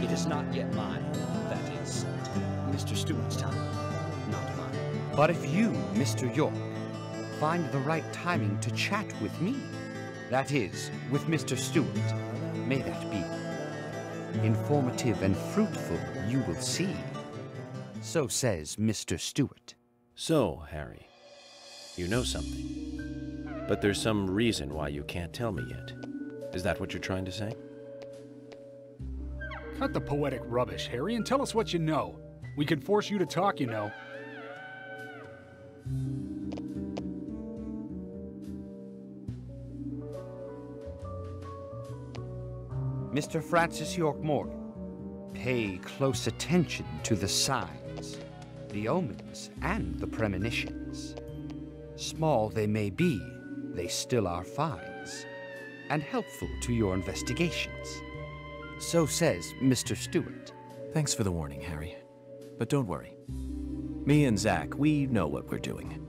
It is not yet mine, that is, Mr. Stewart's time, not mine. But if you, Mr. York, find the right timing to chat with me, that is, with Mr. Stewart, may that be. Informative and fruitful, you will see. So says Mr. Stewart. So, Harry, you know something. But there's some reason why you can't tell me yet. Is that what you're trying to say? Cut the poetic rubbish, Harry, and tell us what you know. We can force you to talk, you know. Mr. Francis York Morgan, pay close attention to the signs, the omens, and the premonitions. Small they may be, they still are finds, and helpful to your investigations. So says Mr. Stewart. Thanks for the warning, Harry. But don't worry. Me and Zach, we know what we're doing.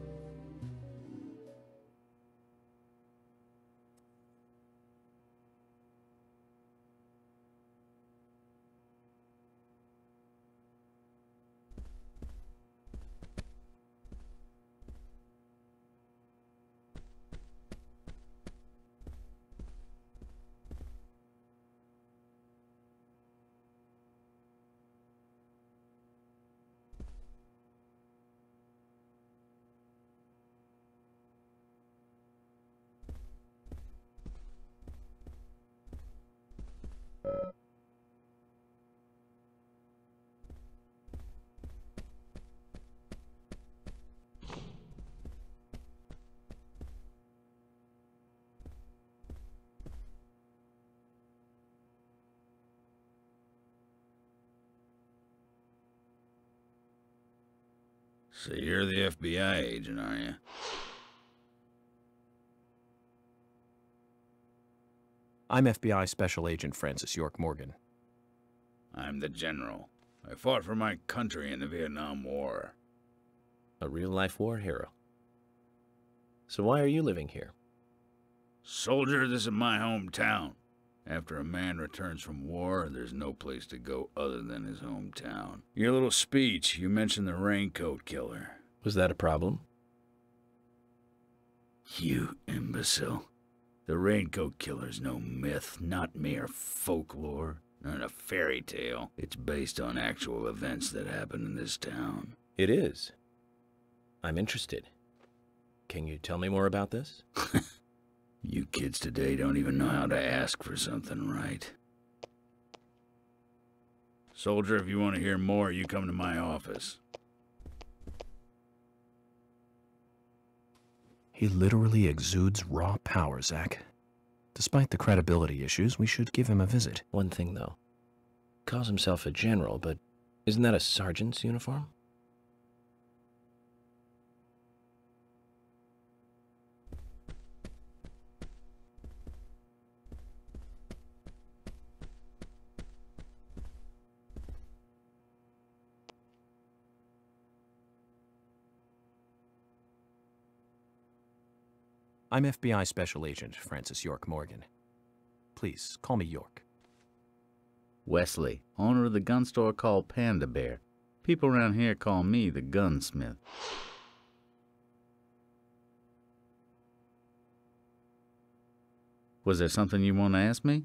So you're the FBI agent, are you? I'm FBI Special Agent Francis York Morgan. I'm the general. I fought for my country in the Vietnam War. A real-life war hero. So why are you living here? Soldier, this is my hometown. After a man returns from war, there's no place to go other than his hometown. Your little speech, you mentioned the raincoat killer. Was that a problem? You imbecile. The raincoat killer's no myth, not mere folklore, not a fairy tale. It's based on actual events that happened in this town. It is. I'm interested. Can you tell me more about this? You kids today don't even know how to ask for something right. Soldier, if you want to hear more, you come to my office. He literally exudes raw power, Zach. Despite the credibility issues, we should give him a visit. One thing, though. Calls himself a general, but isn't that a sergeant's uniform? I'm FBI Special Agent Francis York Morgan. Please, call me York. Wesley, owner of the gun store called Panda Bear. People around here call me the gunsmith. Was there something you want to ask me?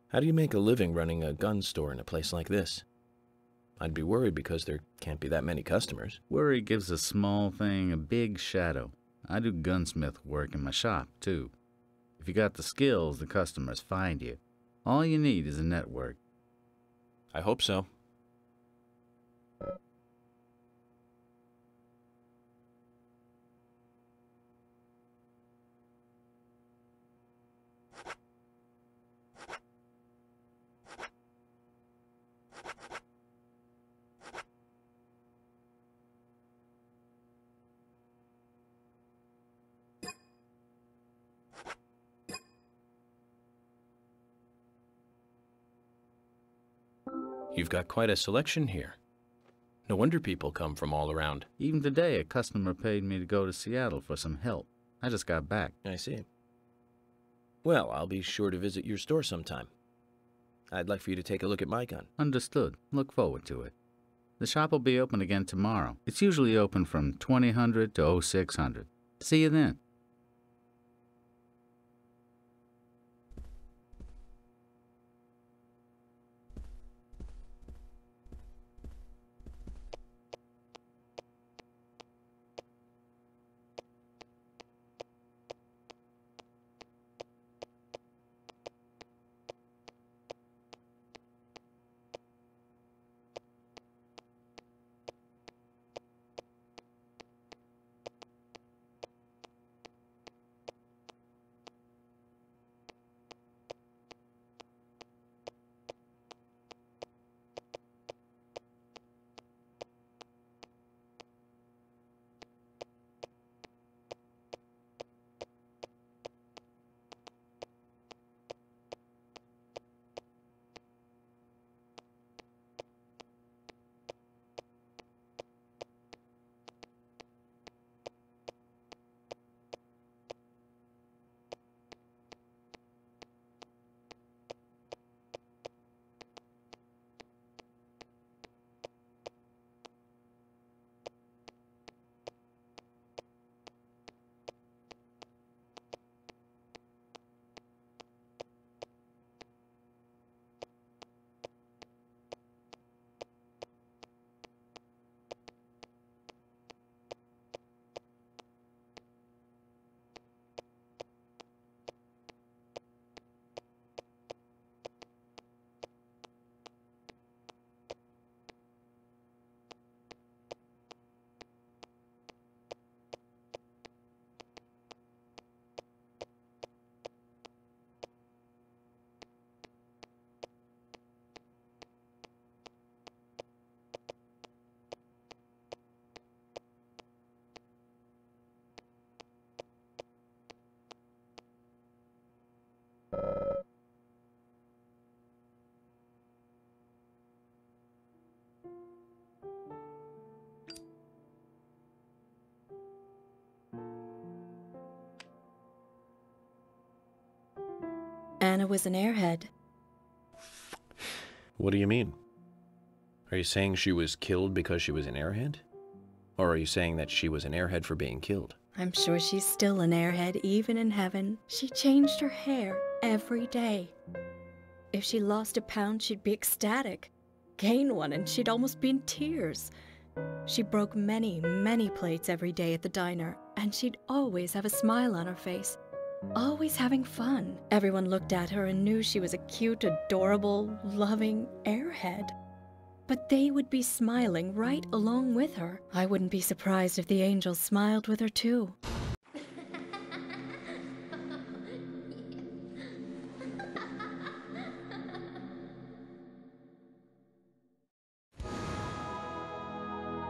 How do you make a living running a gun store in a place like this? I'd be worried because there can't be that many customers. Worry gives a small thing a big shadow. I do gunsmith work in my shop, too. If you got the skills, the customers find you. All you need is a network. I hope so. You've got quite a selection here. No wonder people come from all around. Even today, a customer paid me to go to Seattle for some help. I just got back. I see. Well, I'll be sure to visit your store sometime. I'd like for you to take a look at my gun. Understood. Look forward to it. The shop will be open again tomorrow. It's usually open from 2000 to 0600. See you then. Anna was an airhead. What do you mean? Are you saying she was killed because she was an airhead? Or are you saying that she was an airhead for being killed? I'm sure she's still an airhead even in heaven. She changed her hair every day. If she lost a pound, she'd be ecstatic. Gain one, and she'd almost be in tears. She broke many, many plates every day at the diner, and she'd always have a smile on her face. Always having fun. Everyone looked at her and knew she was a cute, adorable, loving airhead. But they would be smiling right along with her. I wouldn't be surprised if the angels smiled with her too.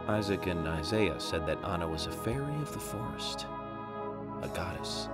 Isaac and Isaiah said that Anna was a fairy of the forest, a goddess.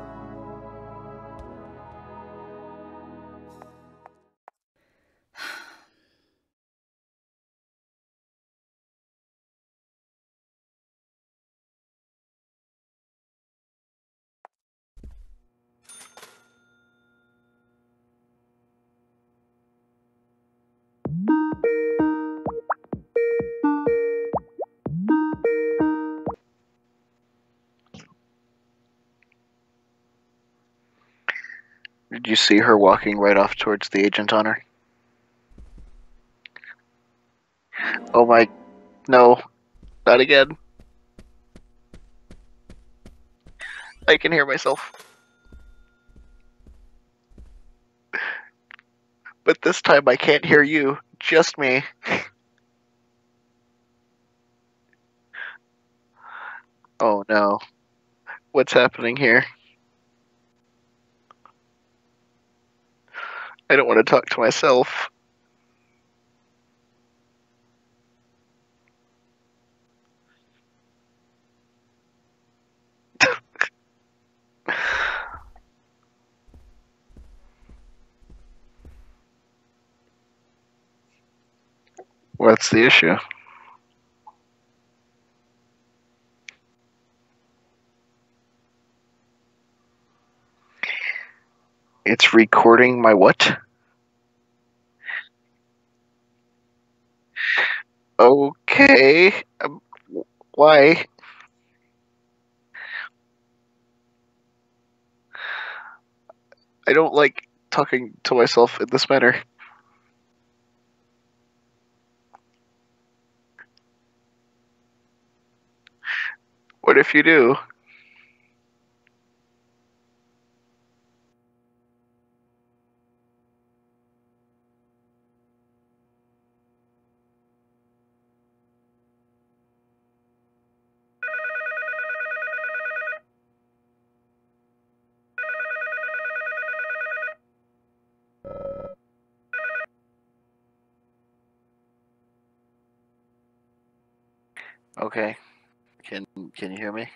Did you see her walking right off towards the agent on her? Oh my... No. Not again. I can hear myself. But this time I can't hear you. Just me. Oh no. What's happening here? I don't want to talk to myself. What's the issue? It's recording my what? Okay. Why? I don't like talking to myself in this manner. What if you do? Okay. Can you hear me?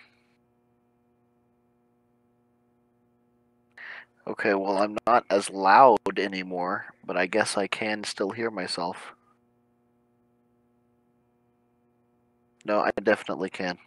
Okay, well I'm not as loud anymore, but I guess I can still hear myself. No, I definitely can.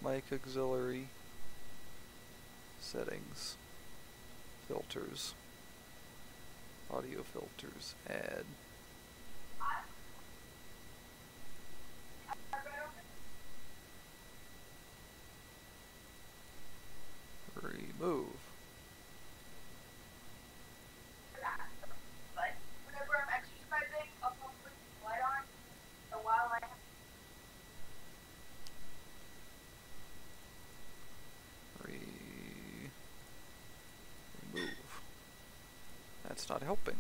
Mic auxiliary, settings, filters, audio filters, add. Remove. Remove. That's not helping.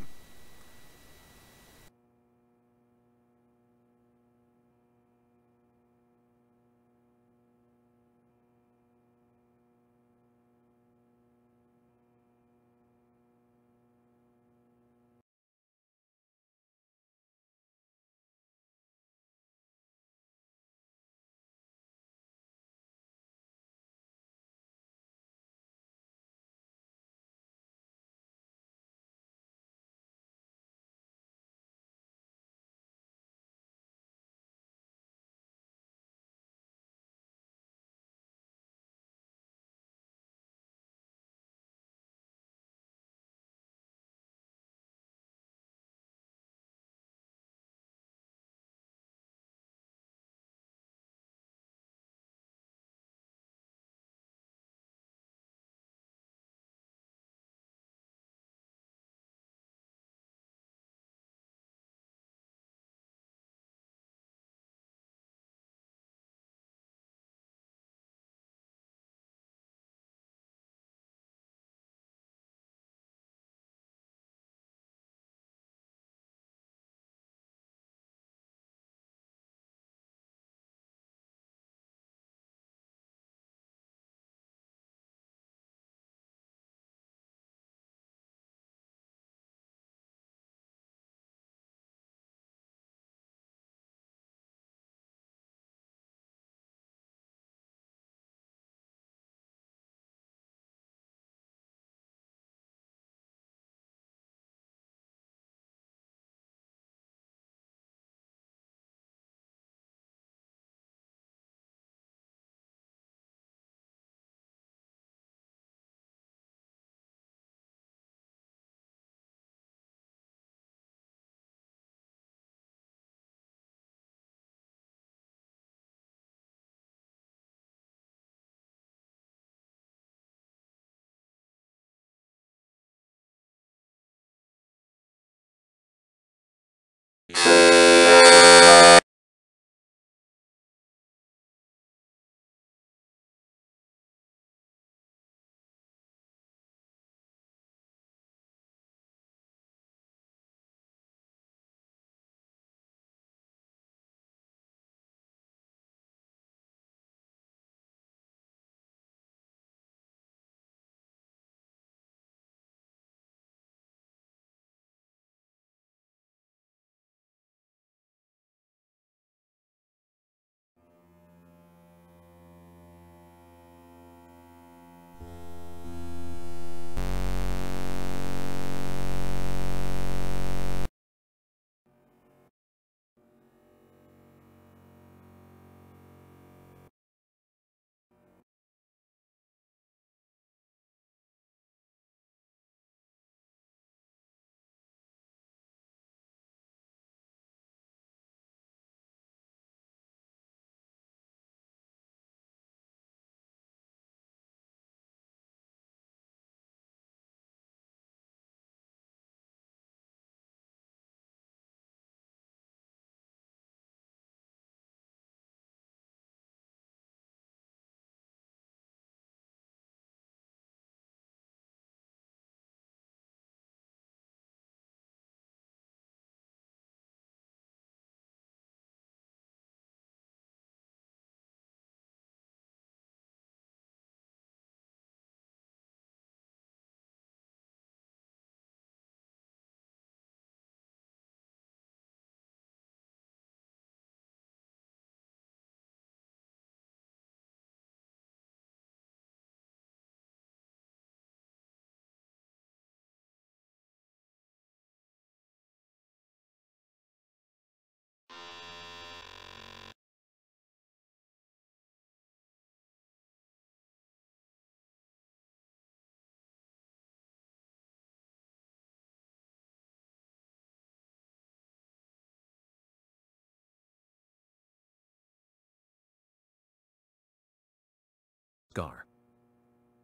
scar.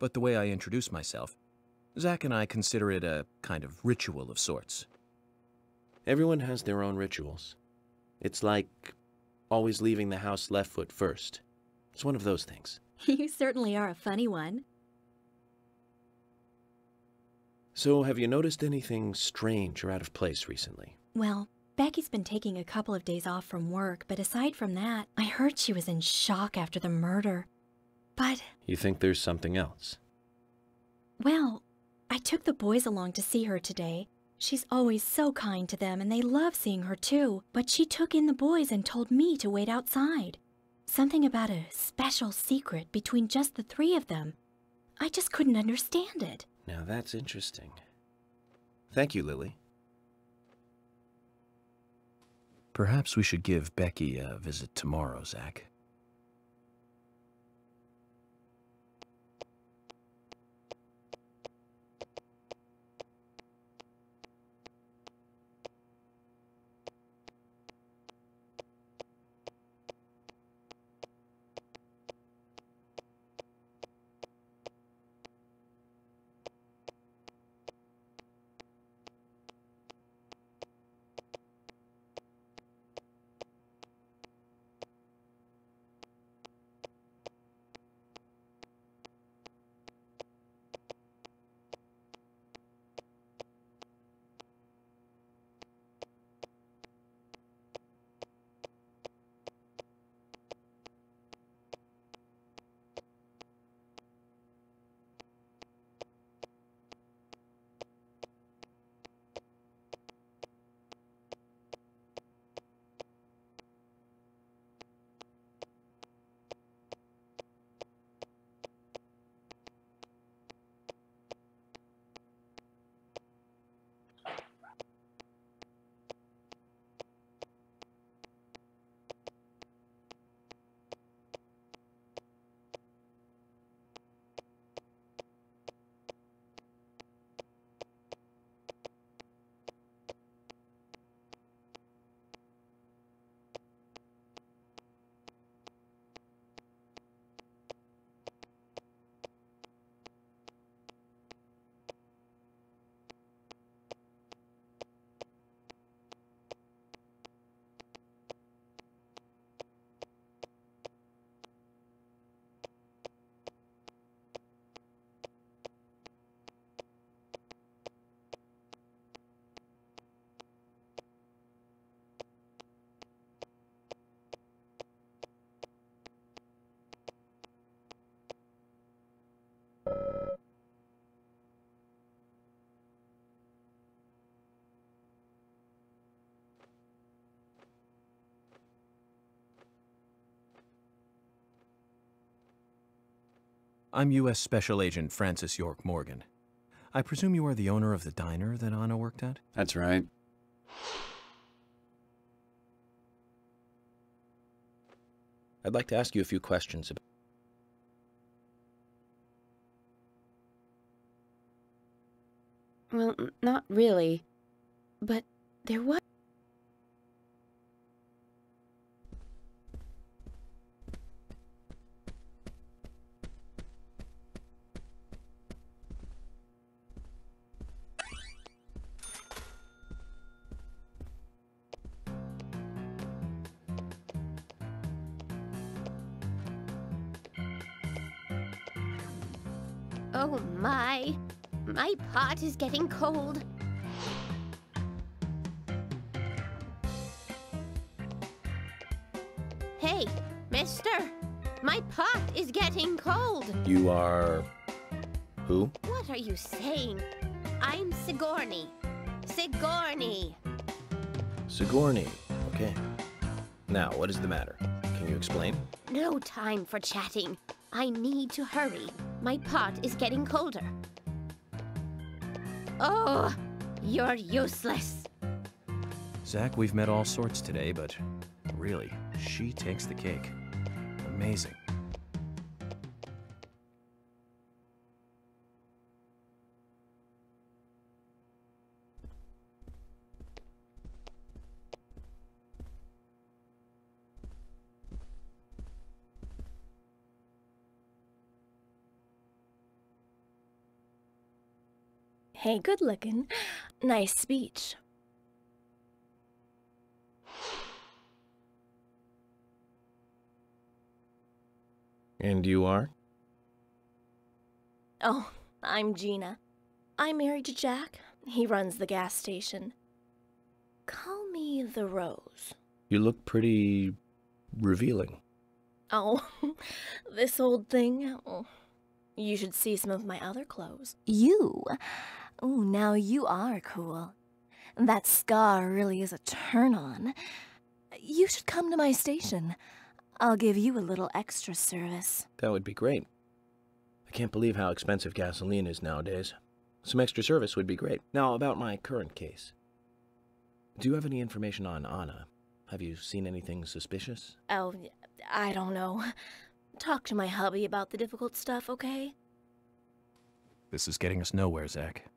But the way I introduce myself, Zach and I consider it a kind of ritual of sorts. Everyone has their own rituals. It's like always leaving the house left foot first. It's one of those things. You certainly are a funny one. So, have you noticed anything strange or out of place recently? Well, Becky's been taking a couple of days off from work, but aside from that, I heard she was in shock after the murder. But... You think there's something else? Well, I took the boys along to see her today. She's always so kind to them, and they love seeing her too. But she took in the boys and told me to wait outside. Something about a special secret between just the three of them. I just couldn't understand it. Now that's interesting. Thank you, Lily. Perhaps we should give Becky a visit tomorrow, Zach. I'm U.S. Special Agent Francis York Morgan. I presume you are the owner of the diner that Anna worked at? That's right. I'd like to ask you a few questions about... Well, not really. But there was... Oh my pot is getting cold. Hey, mister, my pot is getting cold. You are... who? What are you saying? I'm Sigourney. Sigourney. Sigourney. Okay. Now, what is the matter? Can you explain? No time for chatting. I need to hurry. My pot is getting colder. Oh, you're useless. Zach, we've met all sorts today, but really, she takes the cake. Amazing. Hey, good looking. Nice speech. And you are? Oh, I'm Gina. I'm married to Jack. He runs the gas station. Call me the Rose. You look pretty revealing. Oh, this old thing. Oh, you should see some of my other clothes. You? Oh, now you are cool. That scar really is a turn-on. You should come to my station. I'll give you a little extra service. That would be great. I can't believe how expensive gasoline is nowadays. Some extra service would be great. Now, about my current case. Do you have any information on Anna? Have you seen anything suspicious? Oh, I don't know. Talk to my hubby about the difficult stuff, okay? This is getting us nowhere, Zach.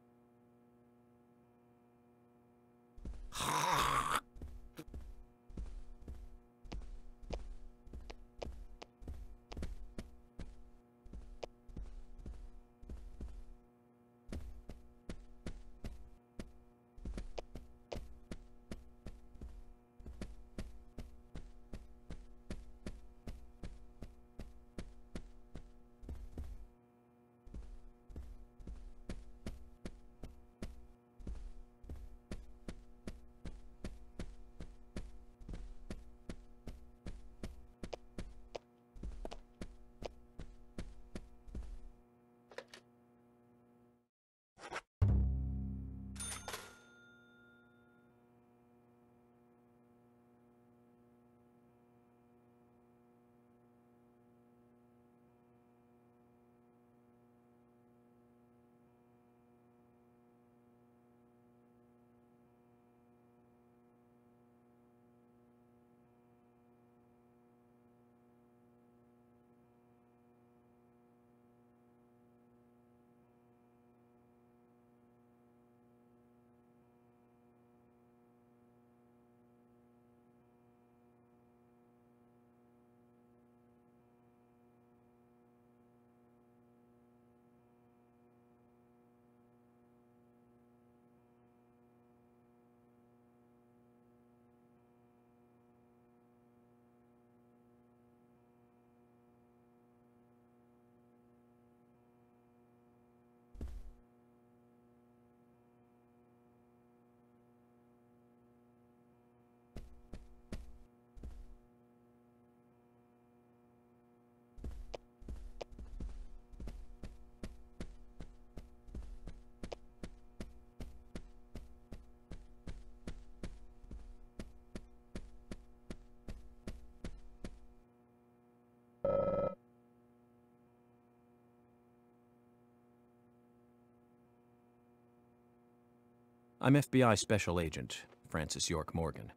I'm FBI Special Agent Francis York Morgan.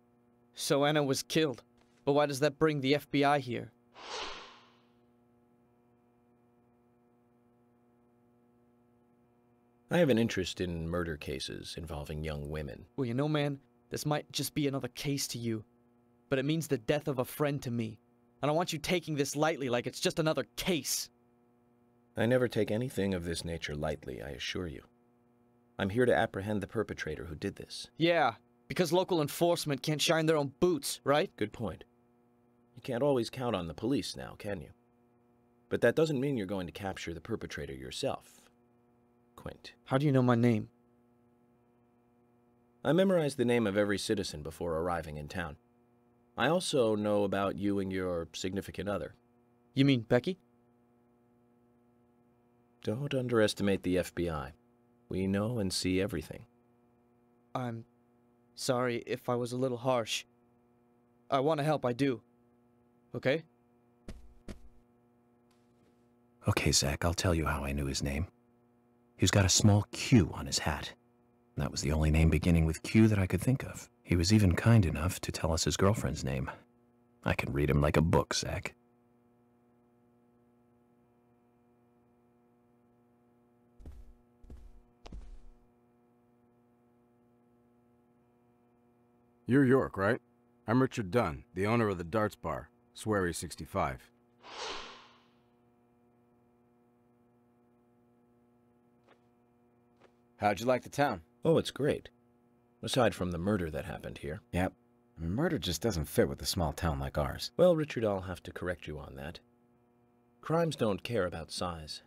So Anna was killed. But why does that bring the FBI here? I have an interest in murder cases involving young women. Well, you know, man, this might just be another case to you. But it means the death of a friend to me. I don't want you taking this lightly like it's just another case. I never take anything of this nature lightly, I assure you. I'm here to apprehend the perpetrator who did this. Yeah, because local enforcement can't shine their own boots, right? Good point. You can't always count on the police now, can you? But that doesn't mean you're going to capture the perpetrator yourself. Quint. How do you know my name? I memorized the name of every citizen before arriving in town. I also know about you and your significant other. You mean Becky? Don't underestimate the FBI. We know and see everything. I'm sorry if I was a little harsh. I want to help, I do. Okay? Okay, Zach, I'll tell you how I knew his name. He's got a small Q on his hat. That was the only name beginning with Q that I could think of. He was even kind enough to tell us his girlfriend's name. I can read him like a book, Zach. You're York, right? I'm Richard Dunn, the owner of the Darts Bar, Swery 65. How'd you like the town? Oh, it's great. Aside from the murder that happened here. Yep. I mean, murder just doesn't fit with a small town like ours. Well, Richard, I'll have to correct you on that. Crimes don't care about size.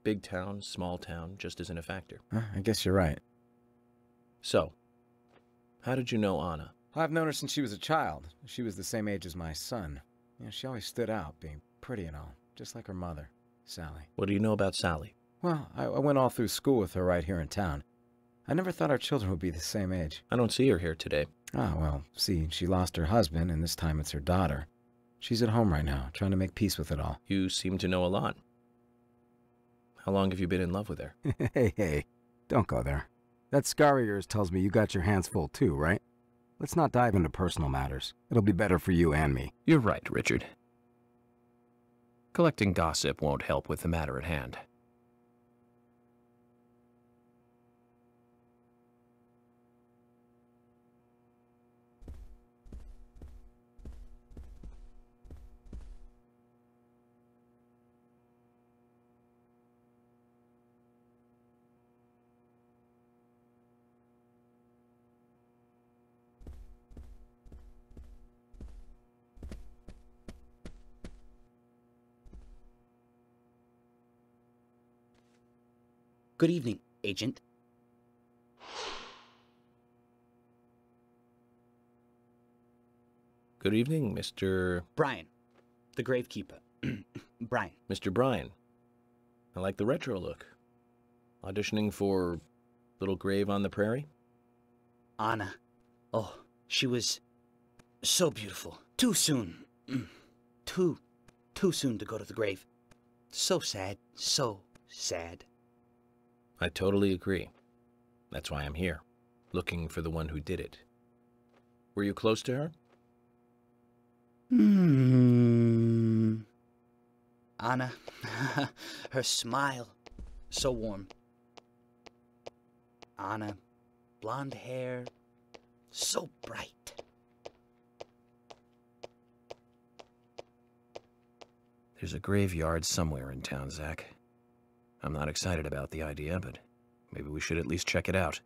Big town, small town, just isn't a factor. I guess you're right. So, how did you know Anna? I've known her since she was a child. She was the same age as my son. You know, she always stood out, being pretty and all, just like her mother, Sally. What do you know about Sally? Well, I went all through school with her right here in town. I never thought our children would be the same age. I don't see her here today. Ah, well, see, she lost her husband, and this time it's her daughter. She's at home right now, trying to make peace with it all. You seem to know a lot. How long have you been in love with her? Hey, don't go there. That scar of yours tells me you got your hands full too, right? Let's not dive into personal matters. It'll be better for you and me. You're right, Richard. Collecting gossip won't help with the matter at hand. Good evening, Agent. Good evening, Mr. Brian, the gravekeeper. Brian. Mr. Brian. I like the retro look. Auditioning for Little Grave on the Prairie? Anna. Oh, she was so beautiful. Too soon. Too soon to go to the grave. So sad. So sad. I totally agree. That's why I'm here, looking for the one who did it. Were you close to her? Anna, her smile, so warm. Anna, blonde hair, so bright. There's a graveyard somewhere in town, Zach. I'm not excited about the idea, but maybe we should at least check it out.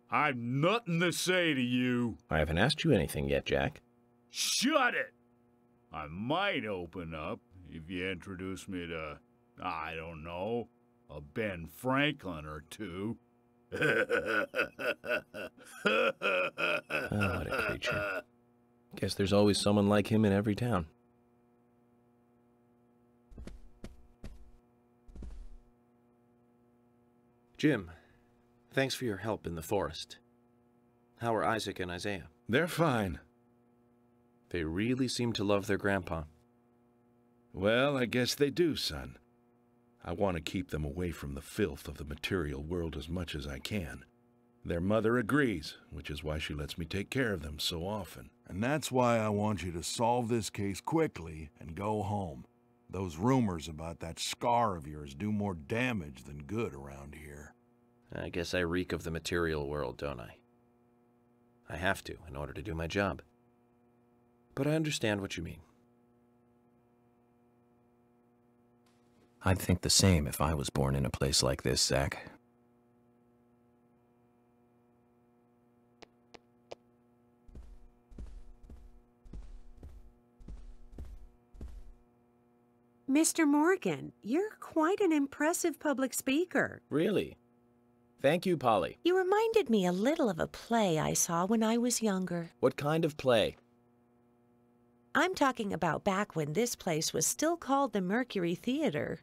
I've nothing to say to you. I haven't asked you anything yet, Jack. Shut it! I might open up if you introduce me to, I don't know, a Ben Franklin or two. Oh, what a creature. Guess there's always someone like him in every town. Jim, thanks for your help in the forest. How are Isaac and Isaiah? They're fine. They really seem to love their grandpa. Well, I guess they do, son. I want to keep them away from the filth of the material world as much as I can. Their mother agrees, which is why she lets me take care of them so often. And that's why I want you to solve this case quickly and go home. Those rumors about that scar of yours do more damage than good around here. I guess I reek of the material world, don't I? I have to, in order to do my job. But I understand what you mean. I'd think the same if I was born in a place like this, Zach. Mr. Morgan, you're quite an impressive public speaker. Really? Thank you, Polly. You reminded me a little of a play I saw when I was younger. What kind of play? I'm talking about back when this place was still called the Mercury Theater.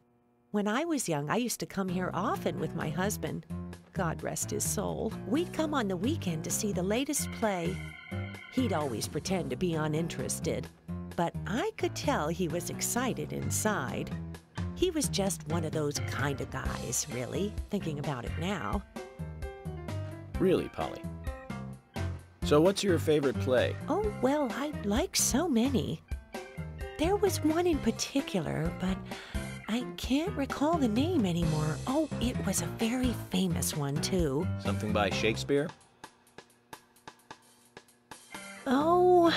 When I was young, I used to come here often with my husband. God rest his soul. We'd come on the weekend to see the latest play. He'd always pretend to be uninterested, but I could tell he was excited inside. He was just one of those kind of guys, really, thinking about it now. Really, Polly? So what's your favorite play? Oh, well, I like so many. There was one in particular, but I can't recall the name anymore. Oh, it was a very famous one, too. Something by Shakespeare? Oh,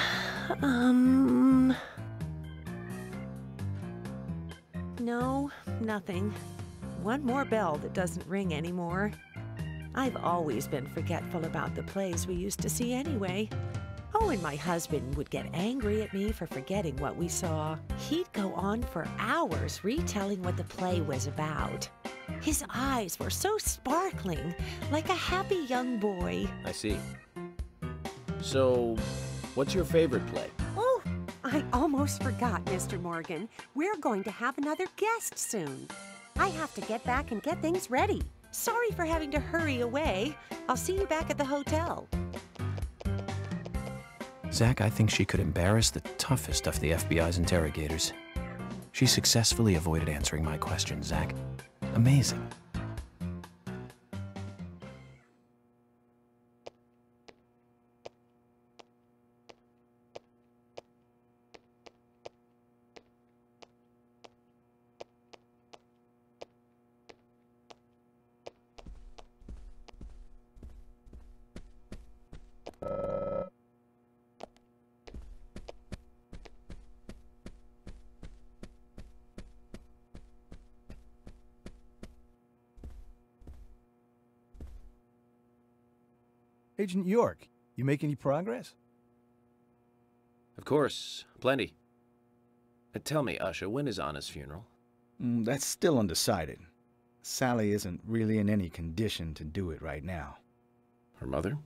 no, nothing. One more bell that doesn't ring anymore. I've always been forgetful about the plays we used to see anyway. Oh, and my husband would get angry at me for forgetting what we saw. He'd go on for hours retelling what the play was about. His eyes were so sparkling, like a happy young boy. I see. So, what's your favorite play? Oh, I almost forgot, Mr. Morgan. We're going to have another guest soon. I have to get back and get things ready. Sorry for having to hurry away. I'll see you back at the hotel. Zach, I think she could embarrass the toughest of the FBI's interrogators. She successfully avoided answering my question, Zach. Amazing. Agent York, you make any progress? Of course, plenty. Tell me, Usha, when is Anna's funeral? That's still undecided. Sally isn't really in any condition to do it right now. Her mother?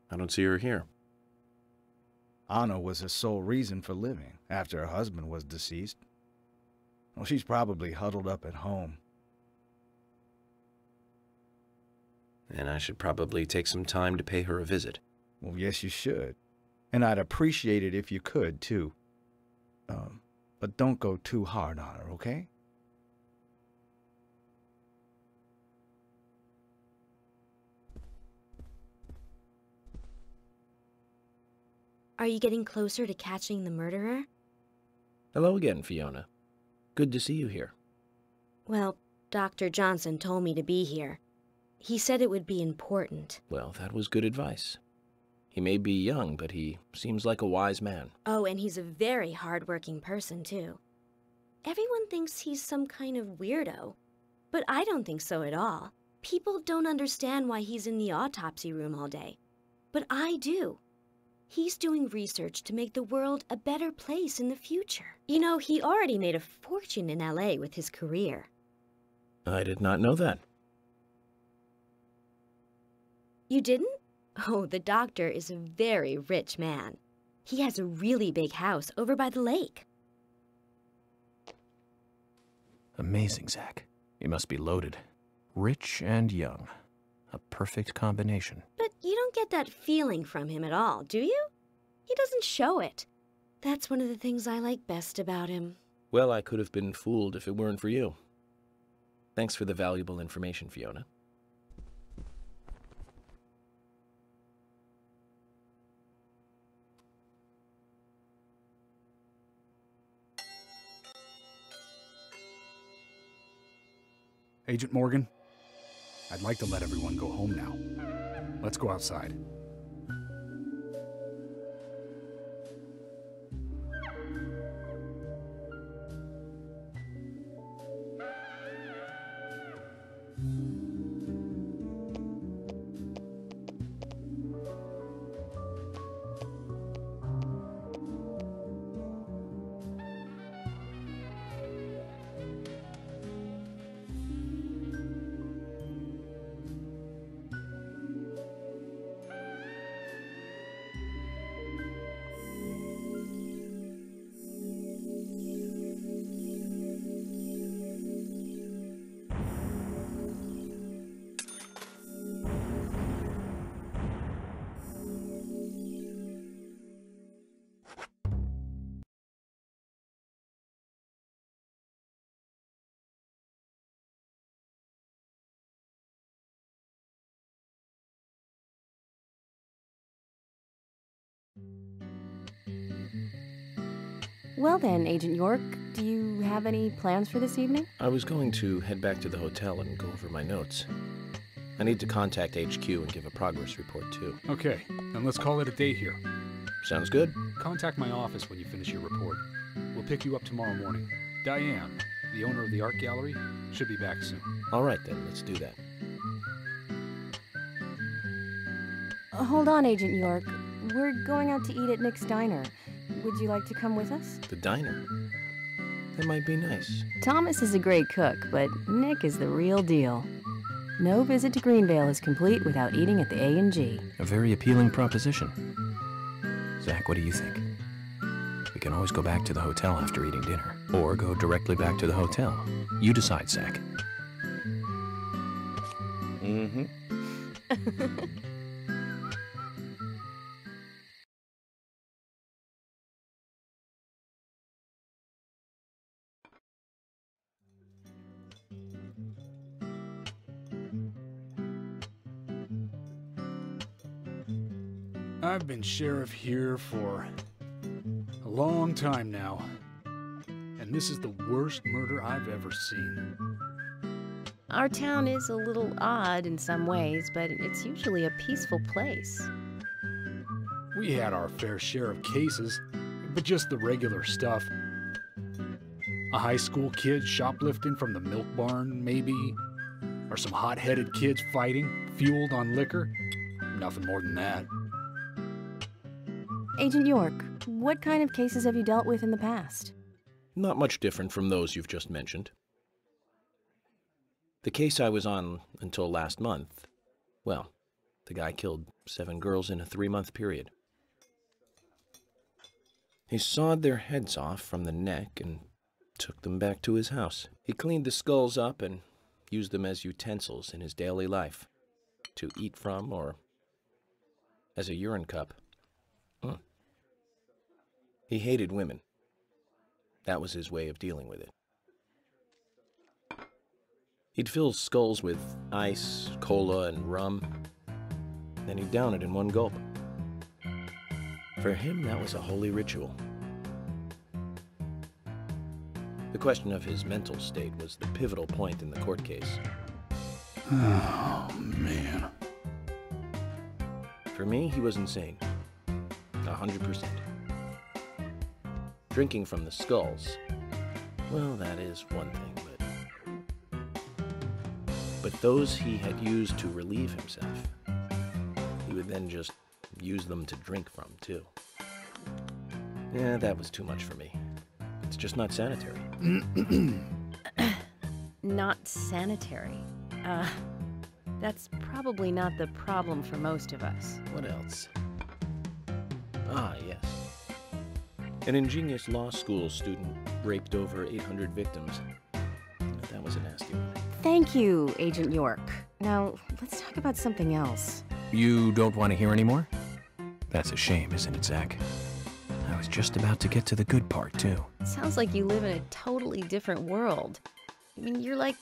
I don't see her here. Anna was her sole reason for living after her husband was deceased. Well, she's probably huddled up at home. And I should probably take some time to pay her a visit. Well, yes, you should. And I'd appreciate it if you could, too. But don't go too hard on her, okay? Are you getting closer to catching the murderer? Hello again, Fiona. Good to see you here. Well, Dr. Johnson told me to be here. He said it would be important. Well, that was good advice. He may be young, but he seems like a wise man. Oh, and he's a very hard-working person, too. Everyone thinks he's some kind of weirdo, but I don't think so at all. People don't understand why he's in the autopsy room all day, but I do. He's doing research to make the world a better place in the future. You know, he already made a fortune in LA with his career. I did not know that. You didn't? Oh, the doctor is a very rich man. He has a really big house over by the lake. Amazing, Zach. You must be loaded. Rich and young. A perfect combination. But you don't get that feeling from him at all, do you? He doesn't show it. That's one of the things I like best about him. Well, I could have been fooled if it weren't for you. Thanks for the valuable information, Fiona. Agent Morgan? I'd like to let everyone go home now. Let's go outside. Well then, Agent York, do you have any plans for this evening? I was going to head back to the hotel and go over my notes. I need to contact HQ and give a progress report, too. Okay, then let's call it a day here. Sounds good. Contact my office when you finish your report. We'll pick you up tomorrow morning. Diane, the owner of the art gallery, should be back soon. All right, then. Let's do that. Hold on, Agent York. We're going out to eat at Nick's Diner. Would you like to come with us? The diner? That might be nice. Thomas is a great cook, but Nick is the real deal. No visit to Greenvale is complete without eating at the A&G. A very appealing proposition. Zach, what do you think? We can always go back to the hotel after eating dinner, or go directly back to the hotel. You decide, Zach. Mm-hmm. I've been sheriff here for a long time now, and this is the worst murder I've ever seen. Our town is a little odd in some ways, but it's usually a peaceful place. We had our fair share of cases, but just the regular stuff. A high school kid shoplifting from the milk barn, maybe? Or some hot-headed kids fighting, fueled on liquor? Nothing more than that. Agent York, what kind of cases have you dealt with in the past? Not much different from those you've just mentioned. The case I was on until last month, well, the guy killed 7 girls in a 3-month period. He sawed their heads off from the neck and took them back to his house. He cleaned the skulls up and used them as utensils in his daily life, to eat from or as a urine cup. He hated women. That was his way of dealing with it. He'd fill skulls with ice, cola, and rum, then he'd down it in one gulp. For him, that was a holy ritual. The question of his mental state was the pivotal point in the court case. Oh, man. For me, he was insane. 100%. Drinking from the skulls, well, that is one thing, but those he had used to relieve himself, he would then just use them to drink from, too. Yeah, that was too much for me. It's just not sanitary. Not sanitary. That's probably not the problem for most of us. What else? Ah, yes. An ingenious law school student raped over 800 victims. That was a nasty one. Thank you, Agent York. Now, let's talk about something else. You don't want to hear anymore? That's a shame, isn't it, Zach? I was just about to get to the good part, too. Sounds like you live in a totally different world. I mean, you're like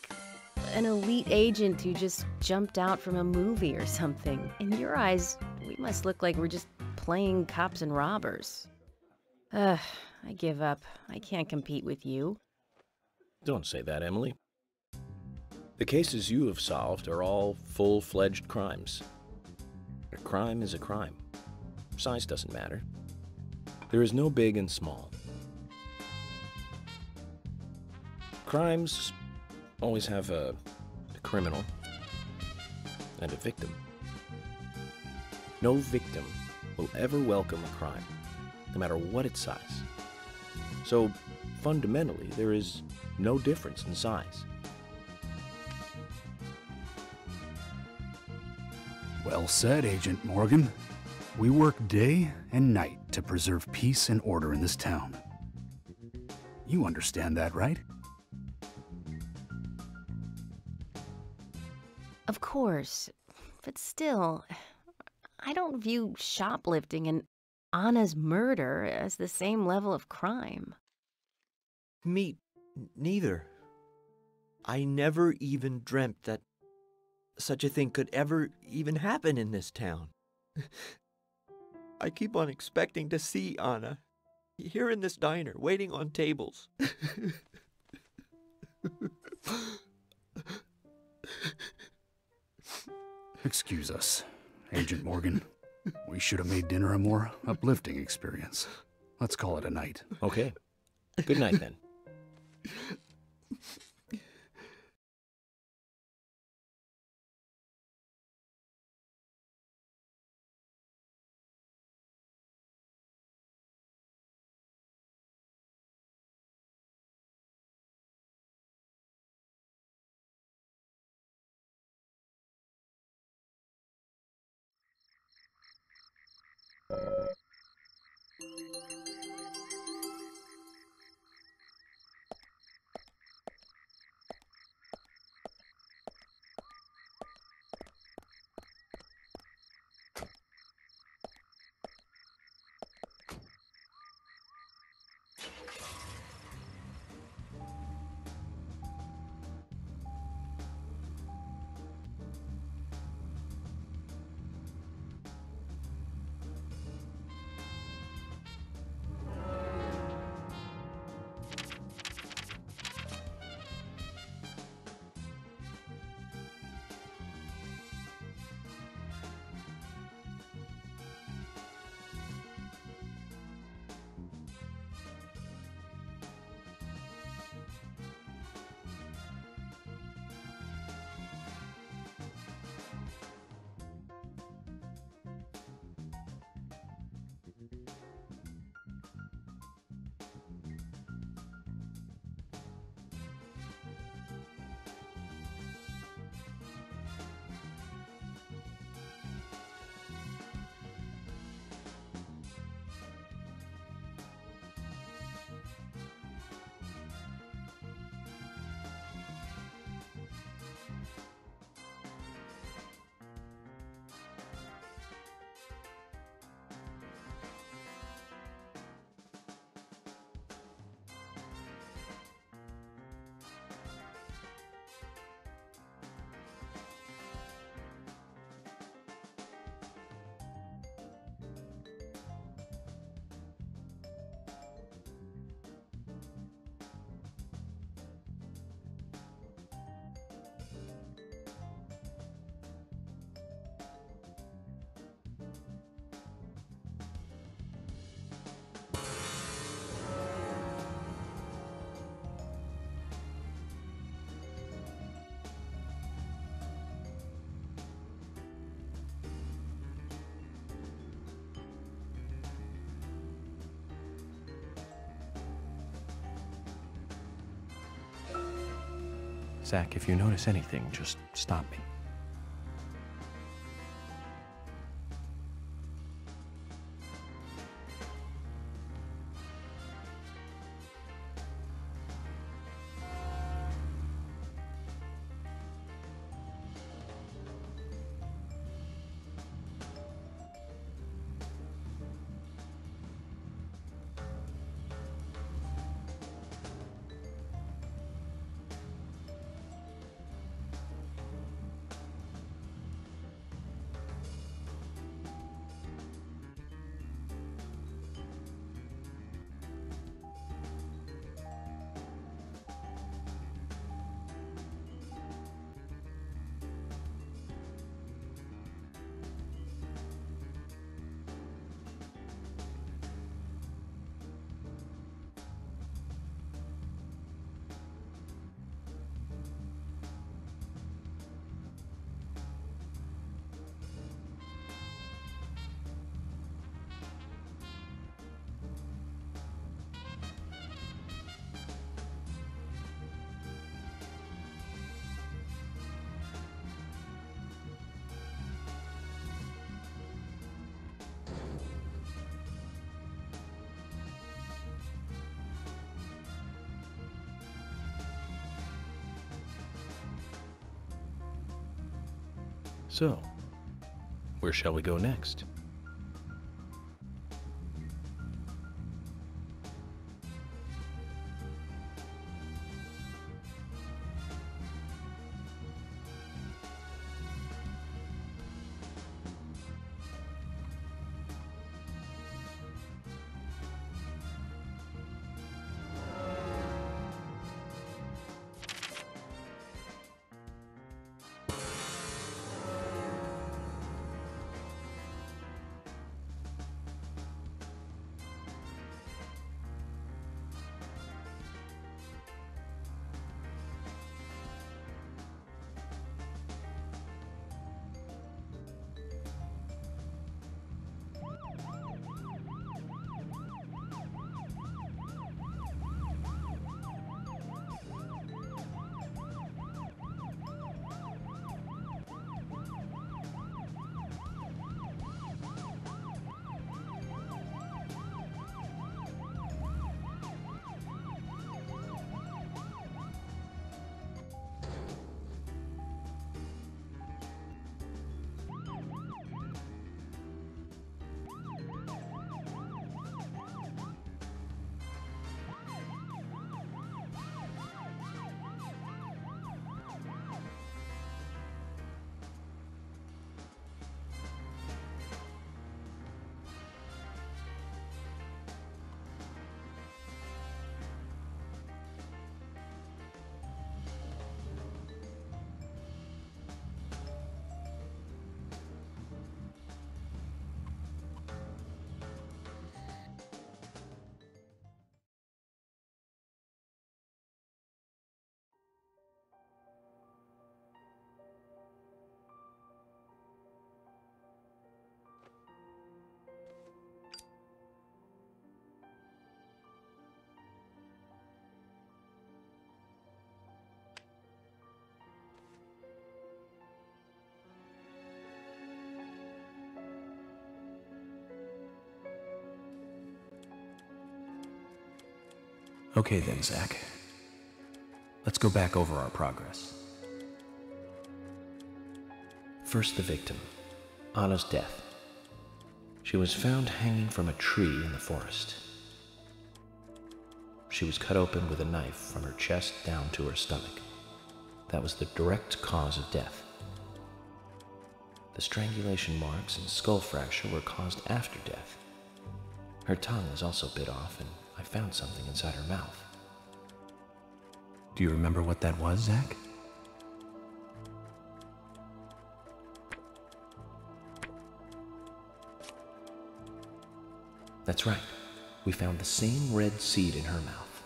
an elite agent who just jumped out from a movie or something. In your eyes, we must look like we're just playing cops and robbers. I give up. I can't compete with you. Don't say that, Emily. The cases you have solved are all full-fledged crimes. A crime is a crime. Size doesn't matter. There is no big and small. Crimes always have a criminal and a victim. No victim will ever welcome a crime, no matter what its size. So, fundamentally, there is no difference in size. Well said, Agent Morgan. We work day and night to preserve peace and order in this town. You understand that, right? Of course, but still, I don't view shoplifting and Anna's murder as the same level of crime. Me neither. I never even dreamt that such a thing could ever even happen in this town. I keep on expecting to see Anna here in this diner, waiting on tables. Excuse us, Agent Morgan. We should have made dinner a more uplifting experience. Let's call it a night. Okay. Good night, then. Zach, if you notice anything, just stop me. So, where shall we go next? Okay then, Zach. Let's go back over our progress. First, the victim, Anna's death. She was found hanging from a tree in the forest. She was cut open with a knife from her chest down to her stomach. That was the direct cause of death. The strangulation marks and skull fracture were caused after death. Her tongue was also bit off, and I found something inside her mouth. Do you remember what that was, Zach? That's right. We found the same red seed in her mouth.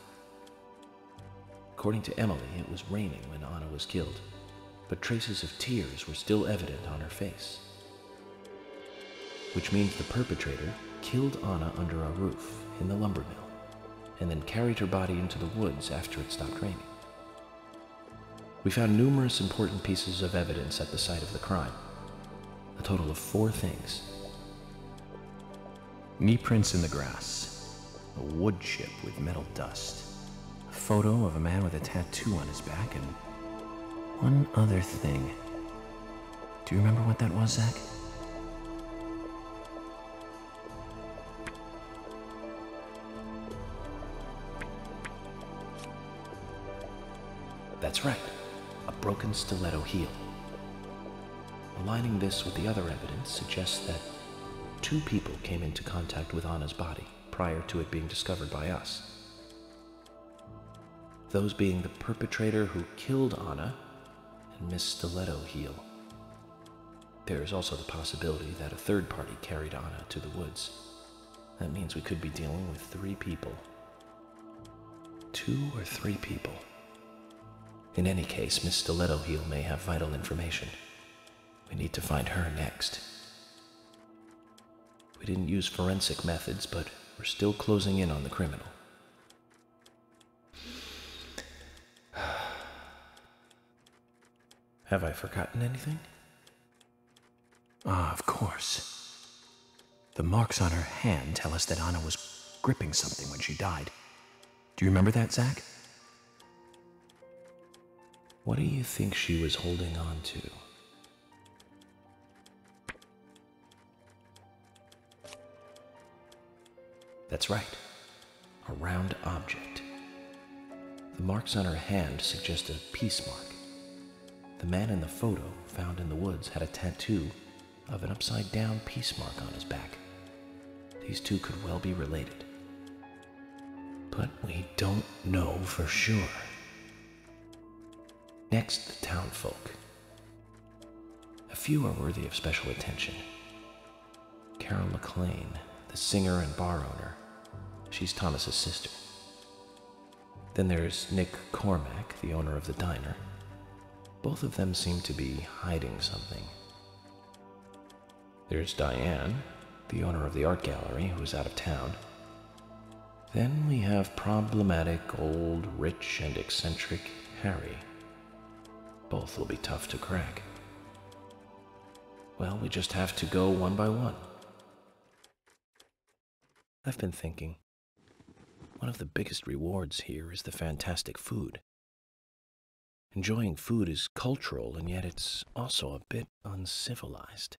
According to Emily, it was raining when Anna was killed, but traces of tears were still evident on her face. Which means the perpetrator killed Anna under a roof in the lumber mill, and then carried her body into the woods after it stopped raining. We found numerous important pieces of evidence at the site of the crime, a total of 4 things. Knee prints in the grass, a wood chip with metal dust, a photo of a man with a tattoo on his back, and one other thing. Do you remember what that was, Zach? That's right, a broken stiletto heel. Aligning this with the other evidence suggests that 2 people came into contact with Anna's body prior to it being discovered by us. Those being the perpetrator who killed Anna and Miss Stiletto Heel. There is also the possibility that a 3rd party carried Anna to the woods. That means we could be dealing with 3 people. 2 or 3 people. In any case, Miss Stiletto Heel may have vital information. We need to find her next. We didn't use forensic methods, but we're still closing in on the criminal. Have I forgotten anything? Ah, of course. The marks on her hand tell us that Anna was gripping something when she died. Do you remember that, Zach? What do you think she was holding on to? That's right. A round object. The marks on her hand suggest a peace mark. The man in the photo found in the woods had a tattoo of an upside-down peace mark on his back. These two could well be related. But we don't know for sure. Next, the townfolk. A few are worthy of special attention. Carol McLean, the singer and bar owner. She's Thomas's sister. Then there's Nick Cormack, the owner of the diner. Both of them seem to be hiding something. There's Diane, the owner of the art gallery, who is out of town. Then we have problematic, old, rich, and eccentric Harry. Both will be tough to crack. Well, we just have to go one by one. I've been thinking, one of the biggest rewards here is the fantastic food. Enjoying food is cultural, and yet it's also a bit uncivilized.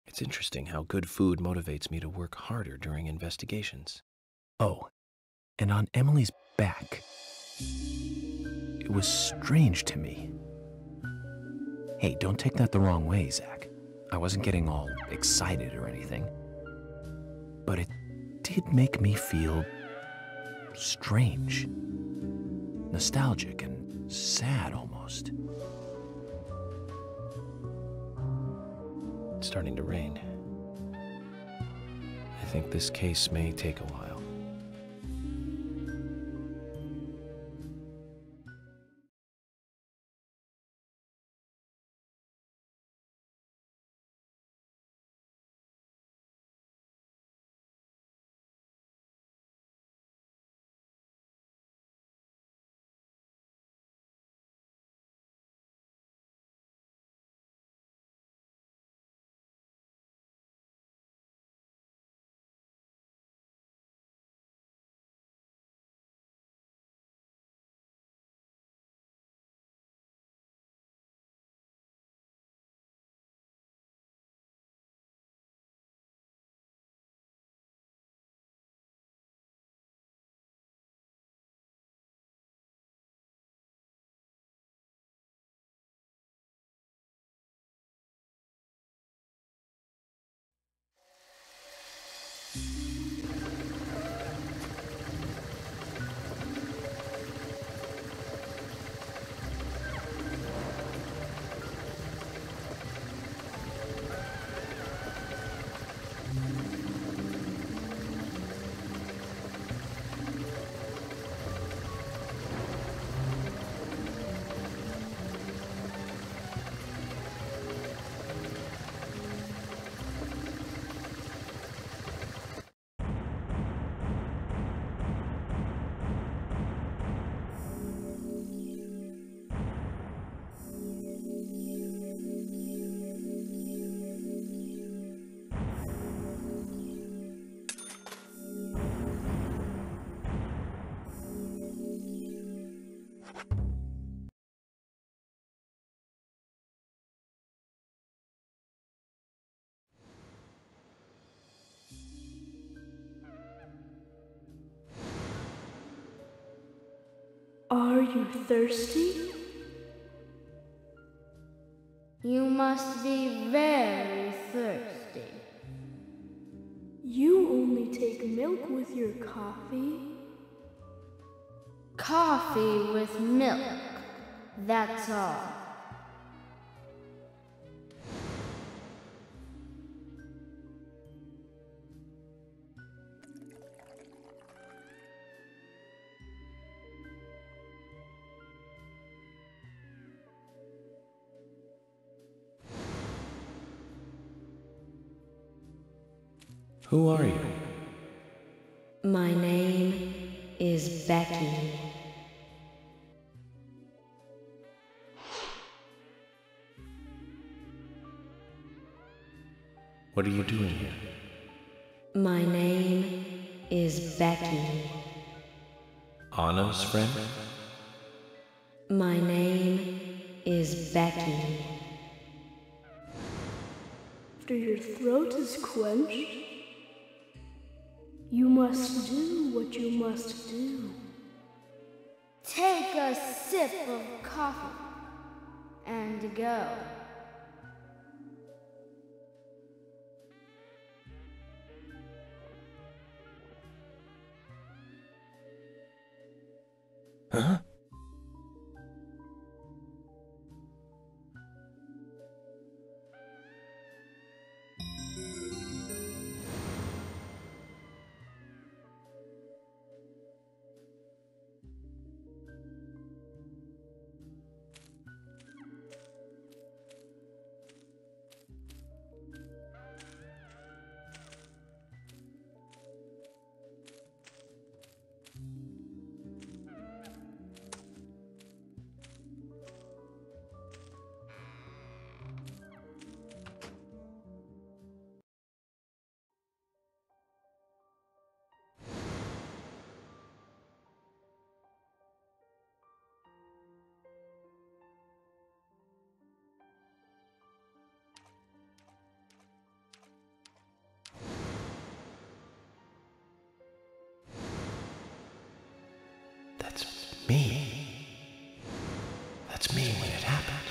It's interesting how good food motivates me to work harder during investigations. Oh, and on Emily's back, it was strange to me. Hey, don't take that the wrong way, Zach. I wasn't getting all excited or anything. But it did make me feel strange, nostalgic, and sad almost. It's starting to rain. I think this case may take a while. Are you thirsty? You must be very thirsty. You only take milk with your coffee? Coffee with milk, that's all. Who are you? My name is Becky. What are you doing here? My name is Becky. Anna's friend? My name is Becky. After your throat is quenched, You must do what you must do. Take a sip of coffee and go. Huh? That's me. That's me when it happened.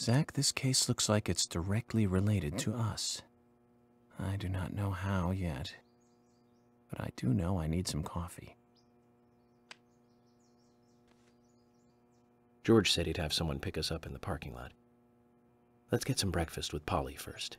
Zach, this case looks like it's directly related to us. I do not know how yet, but I do know I need some coffee. George said he'd have someone pick us up in the parking lot. Let's get some breakfast with Polly first.